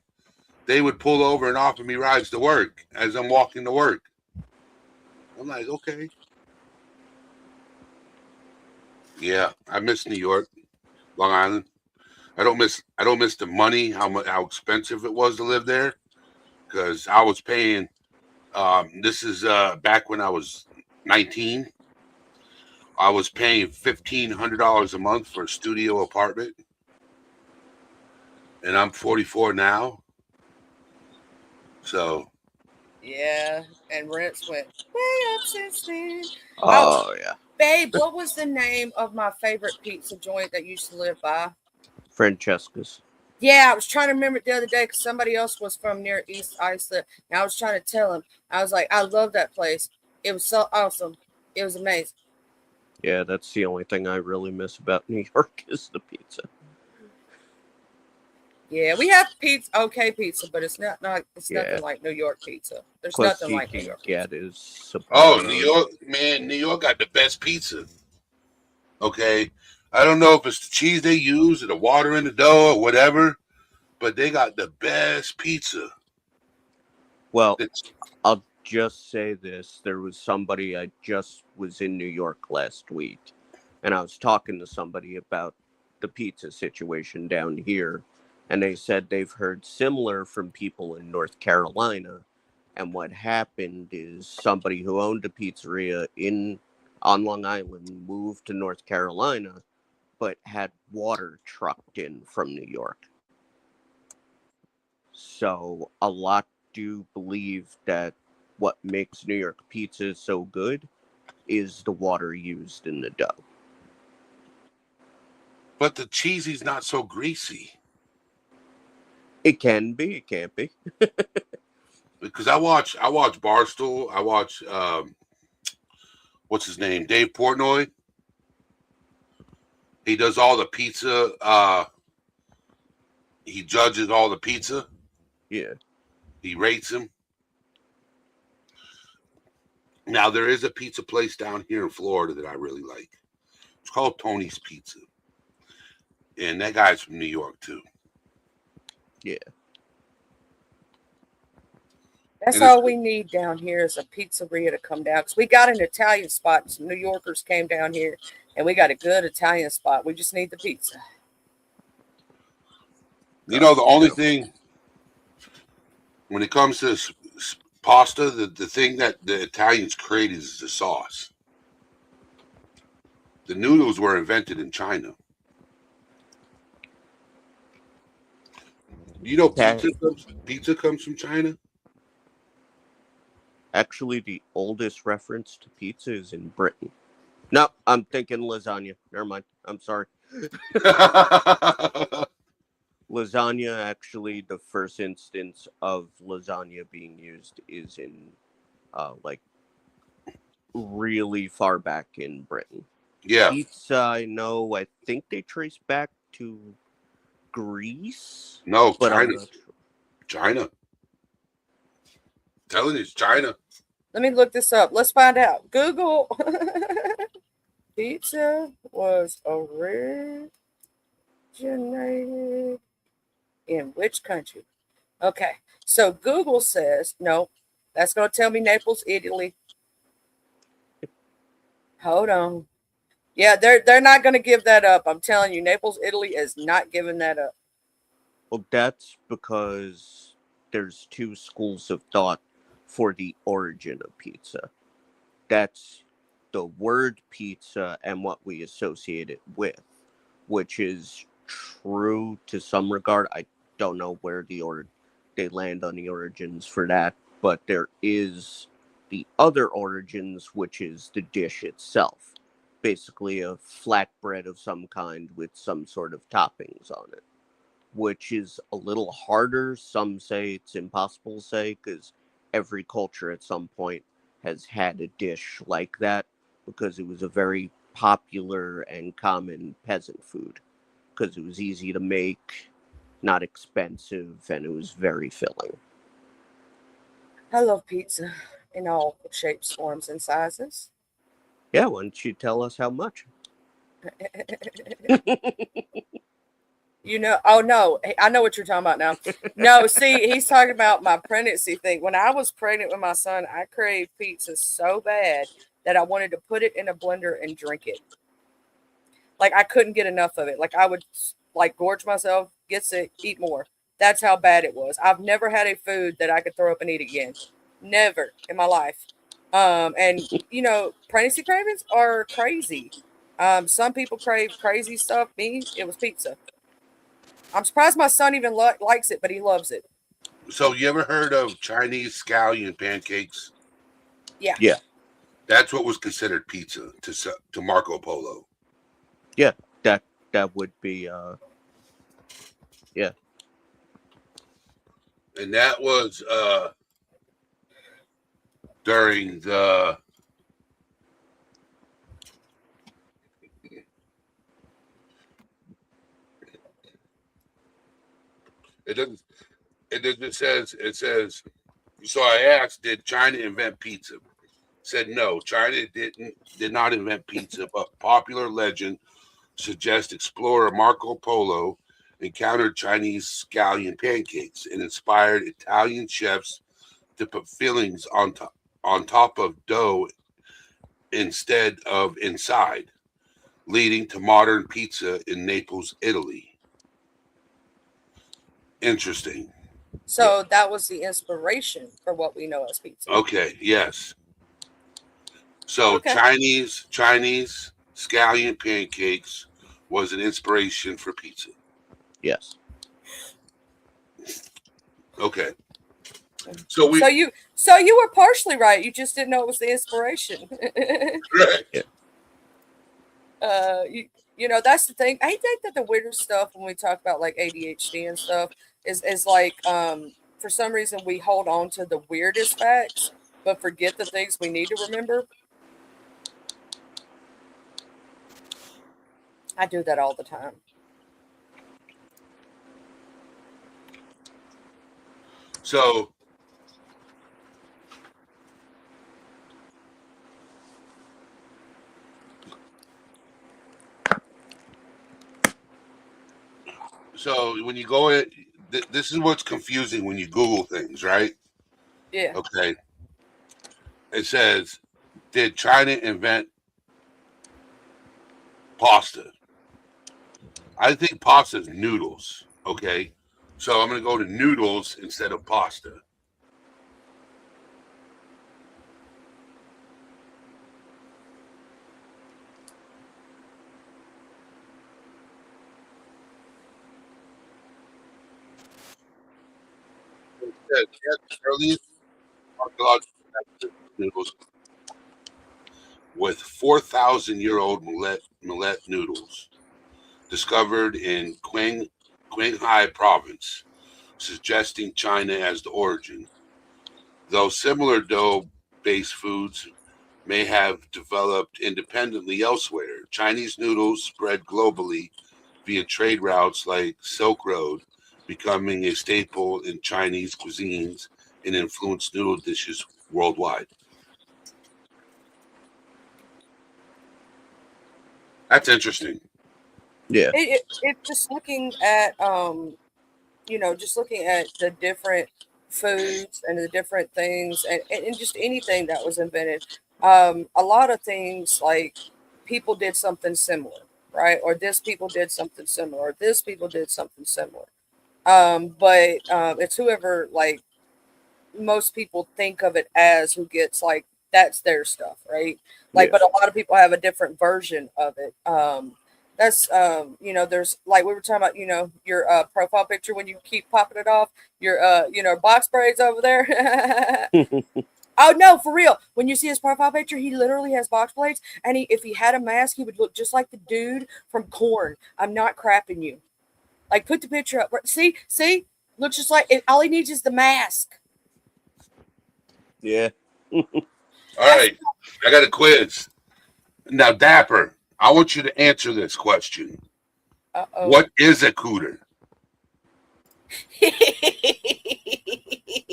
They would pull over and offer me rides to work as I'm walking to work. I'm like, okay. Yeah, I miss New York, Long Island. I don't miss the money, how expensive it was to live there, because I was paying. This is back when I was 19. I was paying $1,500 a month for a studio apartment, and I'm 44 now. So Yeah, and rents went way up since then. Oh yeah, Babe, what was the name of my favorite pizza joint that used to live by? Francesca's. Yeah, I was trying to remember it the other day because somebody else was from near East Islip. And I was trying to tell him. I was like, I love that place. It was so awesome. It was amazing. Yeah, that's the only thing I really miss about New York is the pizza. Yeah, we have pizza, okay pizza, but it's not it's Yeah. nothing like New York pizza. There's Closest nothing you like New can York get pizza. is oh, Sopranos. New York, man, New York got the best pizza. Okay, I don't know if it's the cheese they use or the water in the dough or whatever, but they got the best pizza. Well, It's I'll just say this. There was somebody, I just was in New York last week, and I was talking to somebody about the pizza situation down here, and they said they've heard similar from people in North Carolina. And what happened is somebody who owned a pizzeria on Long Island moved to North Carolina, but had water trucked in from New York. So a lot do believe that what makes New York pizza so good is the water used in the dough. but the cheesy's not so greasy. It can be, it can't be. Because I watch Barstool. I watch what's his name, Dave Portnoy. He does all the pizza. He judges all the pizza. Yeah. He rates them. Now there is a pizza place down here in Florida that I really like. It's called Tony's Pizza, and that guy's from New York too. Yeah. That's And it's all we need down here is a pizzeria to come down. Because we got an Italian spot. And some New Yorkers came down here, and we got a good Italian spot. We just need the pizza. You know, the only thing when it comes to pasta, the thing that the Italians created is the sauce. The noodles were invented in China. You know, pizza comes from China. Actually, the oldest reference to pizza is in Britain. No, I'm thinking lasagna. Never mind. I'm sorry. Lasagna, actually, the first instance of lasagna being used is in, like, really far back in Britain. Yeah. Pizza, I think they trace back to Greece. No, but China. I'm not sure. China. I'm telling you, it's China. Let me look this up. Let's find out. Google. Pizza was originated in which country? Okay. So Google says, no, that's going to tell me Naples, Italy. Hold on. Yeah, they're not going to give that up. I'm telling you, Naples, Italy is not giving that up. Well, that's because there's two schools of thought for the origin of pizza. That's the word pizza and what we associate it with, which is true to some regard. I don't know where they land on the origins for that, but there is the other origins, which is the dish itself. Basically a flatbread of some kind with some sort of toppings on it, which is a little harder. Some say it's impossible to say because every culture at some point has had a dish like that because it was a very popular and common peasant food because it was easy to make, not expensive, and it was very filling. I love pizza in all shapes, forms, and sizes. Yeah, why don't you tell us how much? You know, oh no, I know what you're talking about now. No, see, he's talking about my pregnancy thing. When I was pregnant with my son, I craved pizza so bad that I wanted to put it in a blender and drink it. Like I couldn't get enough of it. Like I would like gorge myself, get sick, eat more. That's how bad it was. I've never had a food that I could throw up and eat again. Never in my life. And you know, pregnancy cravings are crazy. Some people crave crazy stuff. Me, it was pizza. I'm surprised my son even likes it, but he loves it. So you ever heard of Chinese scallion pancakes? Yeah. Yeah. That's what was considered pizza to Marco Polo. Yeah, that would be yeah. And that was during the it doesn't it says so I asked, did China invent pizza? Said no, China did not invent pizza, but popular legend suggests explorer Marco Polo encountered Chinese scallion pancakes and inspired Italian chefs to put fillings on top of dough instead of inside, leading to modern pizza in Naples, Italy. Interesting. So that was the inspiration for what we know as pizza. Okay, yes. So Okay. Chinese scallion pancakes was an inspiration for pizza. Yes. Okay. So we So you were partially right. You just didn't know it was the inspiration. correct. You know, that's the thing. I think that the weirder stuff when we talk about like ADHD and stuff is like for some reason we hold on to the weirdest facts but forget the things we need to remember. I do that all the time. So when you go in, this is what's confusing when you Google things, right? Yeah. Okay. It says, did China invent pasta? I think pasta is noodles. Okay. So I'm going to go to noodles instead of pasta. It says, yes, the earliest archaeological noodles with 4,000-year-old millet noodles discovered in Qinghai province, suggesting China as the origin. Though similar dough-based foods may have developed independently elsewhere, Chinese noodles spread globally via trade routes like Silk Road, becoming a staple in Chinese cuisines and influenced noodle dishes worldwide. That's interesting. Yeah. It just looking at you know, just looking at the different foods and the different things and just anything that was invented. A lot of things like people did something similar, right? Or this people did something similar, or this people did something similar. But it's whoever like most people think of it as who gets like that's their stuff, right? Like, Yeah. but a lot of people have a different version of it. That's you know, there's like we were talking about, you know, your profile picture when you keep popping it off, your you know, box braids over there. Oh no, for real. When you see his profile picture, he literally has box blades, and if he had a mask, he would look just like the dude from Korn. I'm not crapping you. Like, put the picture up. See, looks just like all he needs is the mask. Yeah. All right, I got a quiz. Now, Dapper, I want you to answer this question. Uh-oh. What is a cooter?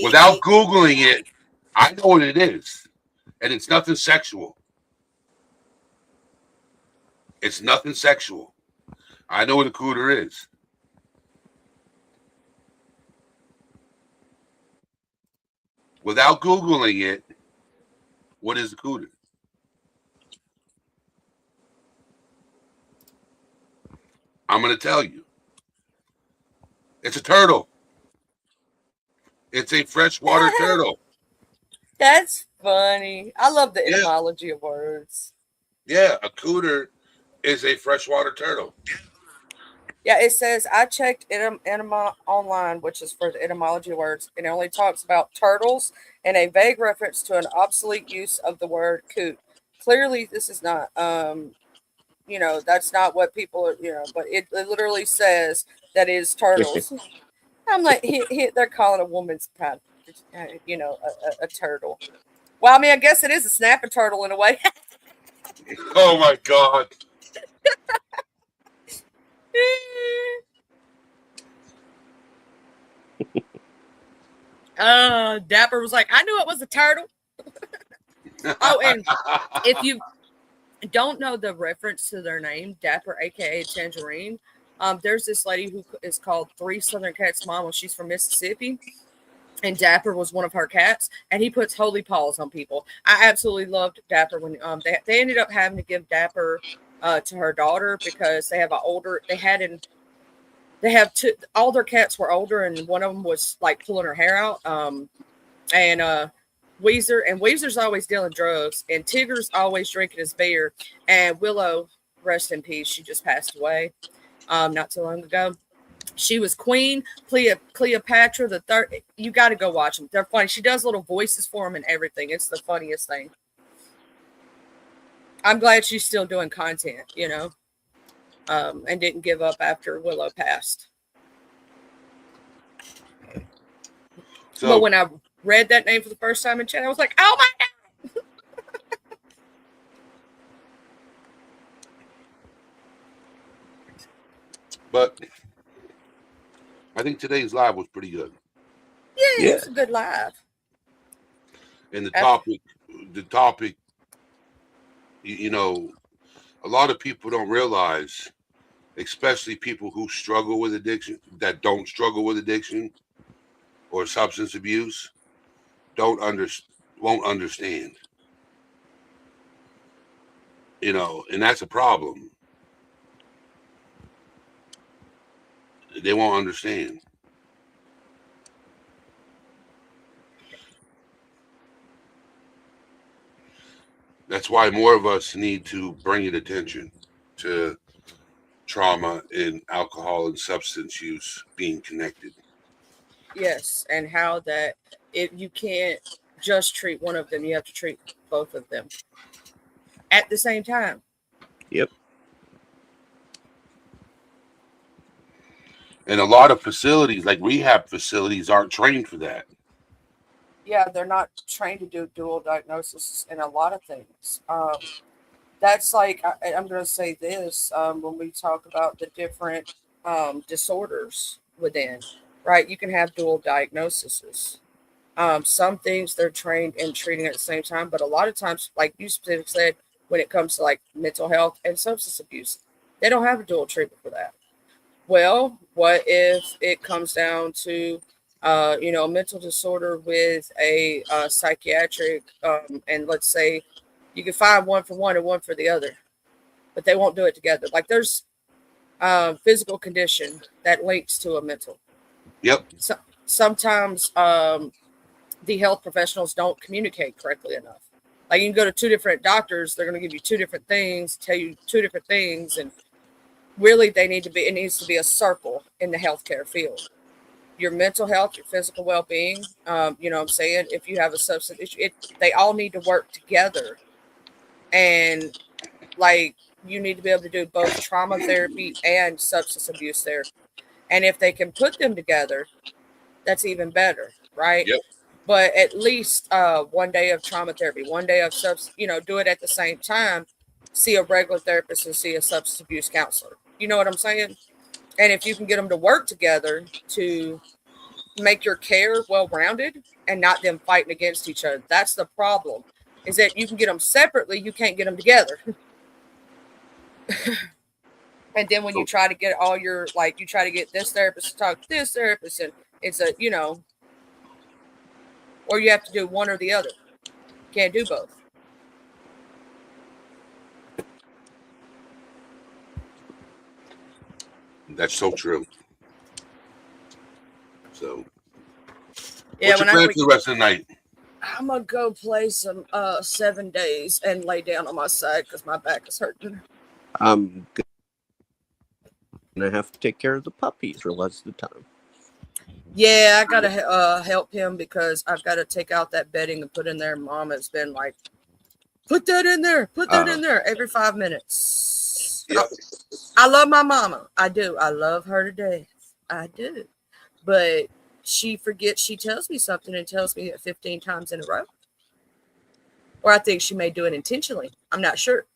Without Googling it, I know what it is. And it's nothing sexual. It's nothing sexual. I know what a cooter is. Without Googling it, what is a cooter? I'm going to tell you. It's a turtle. It's a freshwater turtle. That's funny. I love the Yeah. etymology of words. Yeah, a cooter is a freshwater turtle. Yeah, it says I checked enema online, which is for the etymology words, and it only talks about turtles and a vague reference to an obsolete use of the word coot. Clearly, this is not, that's not what people are, but it literally says that is turtles. I'm like, they're calling a woman's pad, a turtle. Well, I mean, I guess it is a snapping turtle in a way. Oh my God. Dapper was like, I knew it was a turtle. Oh, and if you don't know the reference to their name, Dapper, aka Tangerine, there's this lady who is called Three Southern Cats Mama. She's from Mississippi, and Dapper was one of her cats, and he puts holy paws on people. I absolutely loved Dapper when they ended up having to give Dapper to her daughter because they have all their cats were older, and one of them was like pulling her hair out. Weezer's always dealing drugs, and Tigger's always drinking his beer. And Willow, rest in peace, she just passed away not too long ago. She was Queen Cleopatra the Third. You got to go watch them; they're funny. She does little voices for them and everything. It's the funniest thing. I'm glad she's still doing content, and didn't give up after Willow passed. But when I read that name for the first time in chat, I was like, oh my God. But I think today's live was pretty good. Yeah, it's a good live. And the topic, a lot of people don't realize, especially people who struggle with addiction, that don't struggle with addiction or substance abuse, won't understand. And that's a problem. They won't understand. That's why more of us need to bring it attention to trauma and alcohol and substance use being connected. Yes, and how that you can't just treat one of them, you have to treat both of them at the same time. Yep. And a lot of facilities, like rehab facilities, aren't trained for that. Yeah, they're not trained to do dual diagnosis in a lot of things. That's like, I'm going to say this when we talk about the different disorders within, right? You can have dual diagnoses. Some things they're trained in treating at the same time, but a lot of times, like you specifically said, when it comes to like mental health and substance abuse, they don't have a dual treatment for that. Well, what if it comes down to a mental disorder with a psychiatric, and let's say you can find one for one and one for the other, but they won't do it together. Like there's physical condition that links to a mental. Yep. So, sometimes the health professionals don't communicate correctly enough. Like you can go to two different doctors, they're going to give you two different things, tell you two different things, and really it needs to be a circle in the healthcare field. Your mental health, your physical well-being, you know what I'm saying? If you have a substance issue, they all need to work together. And like you need to be able to do both trauma therapy and substance abuse therapy. And if they can put them together, that's even better, right? Yep. But at least 1 day of trauma therapy, 1 day of do it at the same time. See a regular therapist and see a substance abuse counselor. You know what I'm saying? And if you can get them to work together to make your care well-rounded and not them fighting against each other, that's the problem. Is that you can get them separately, you can't get them together. And then when you try to get you try to get this therapist to talk to this therapist, and it's or you have to do one or the other. Can't do both. That's so true. So, Yeah, what's your plan for the rest of the night? I'm gonna go play some 7 days and lay down on my side because my back is hurting. gonna have to take care of the puppies for less of the time. Yeah, I gotta help him because I've got to take out that bedding and put in there. Mom has been like, put that in there, every 5 minutes. Yep. I love my mama. I do. I love her to death. I do. But she forgets. She tells me something and tells me it 15 times in a row. Or I think she may do it intentionally. I'm not sure.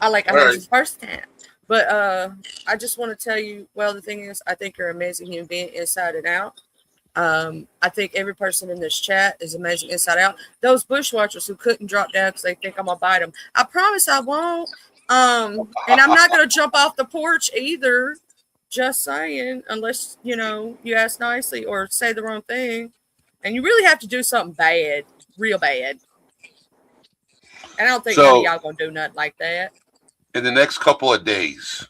I heard the first time. But I just want to tell you, well, the thing is, I think you're an amazing human being inside and out. I think every person in this chat is amazing inside out. Those bushwatchers who couldn't drop down because they think I'm going to bite them. I promise I won't. And I'm not going to jump off the porch either. Just saying, unless, you ask nicely or say the wrong thing. And you really have to do something bad, real bad. And I don't think any of y'all going to do nothing like that. In the next couple of days,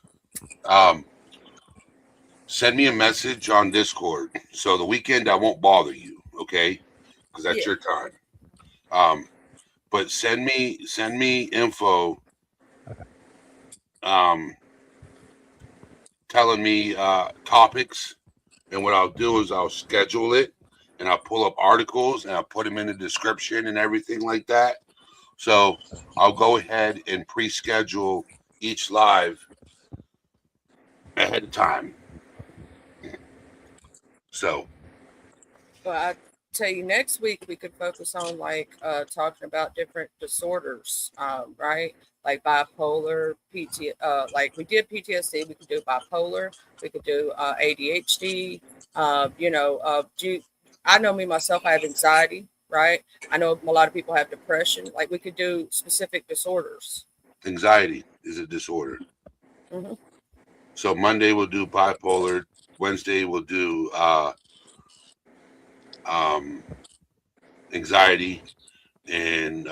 send me a message on Discord. So the weekend I won't bother you, okay? Because that's your time. But send me info. Telling me topics, and what I'll do is I'll schedule it, and I'll pull up articles, and I'll put them in the description and everything like that. So I'll go ahead and pre-schedule each live ahead of time. So, well, I tell you, next week we could focus on talking about different disorders, right? Like bipolar, like we did PTSD. We could do bipolar. We could do ADHD. I know me myself. I have anxiety. Right. I know a lot of people have depression. Like we could do specific disorders. Anxiety is a disorder. Mm-hmm. So Monday we'll do bipolar. Wednesday we'll do anxiety, and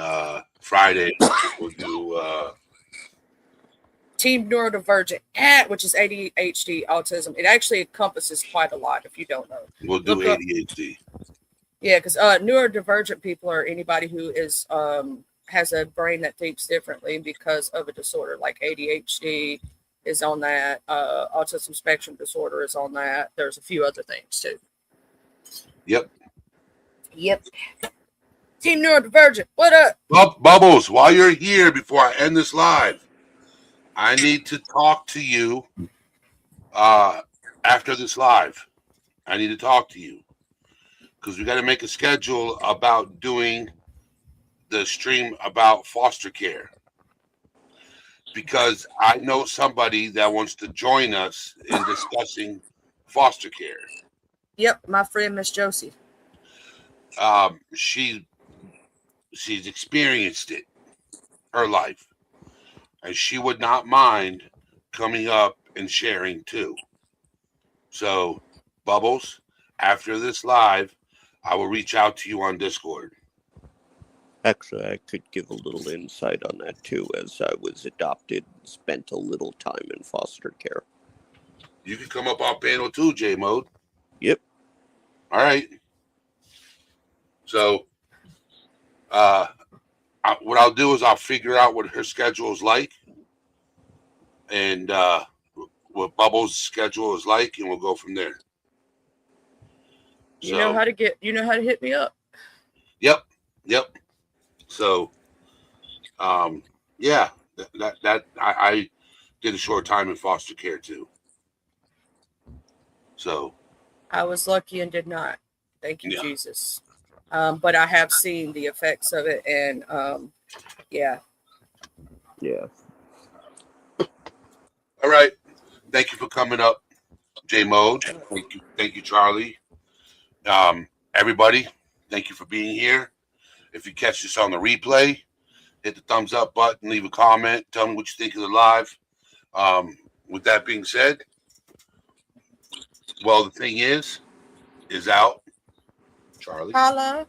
Friday we'll do Team Neurodivergent, which is ADHD, autism. It actually encompasses quite a lot. If you don't know, we'll do ADHD. Yeah, because neurodivergent people are anybody who is has a brain that thinks differently because of a disorder, like ADHD is on that. Autism spectrum disorder is on that. There's a few other things too. Yep. Team Neurodivergent, what up? Bubbles, while you're here, before I end this live, I need to talk to you after this live. I need to talk to you. Because we got to make a schedule about doing the stream about foster care. Because I know somebody that wants to join us in discussing foster care. Yep, my friend Miss Josie. She's experienced it, her life, and she would not mind coming up and sharing too. So, Bubbles, after this live, I will reach out to you on Discord. Actually, I could give a little insight on that too, as I was adopted and spent a little time in foster care. You can come up on panel too, J-Mode. Yep. All right. So, what I'll do is I'll figure out what her schedule is like, and what Bubbles' schedule is like, and we'll go from there. You know how to hit me up. Yep. So, yeah, that I did a short time in foster care too. So, I was lucky and did not. Thank you, Jesus. But I have seen the effects of it, and yeah. All right. Thank you for coming up, J-Mode. Thank you, Charlie. Everybody, thank you for being here. If you catch this on the replay, hit the thumbs up button, leave a comment, tell me what you think of the live. With that being said, well, the thing is out. Charlie. Holla.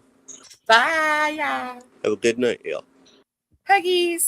Bye, y'all. Have a good night, y'all. Huggies.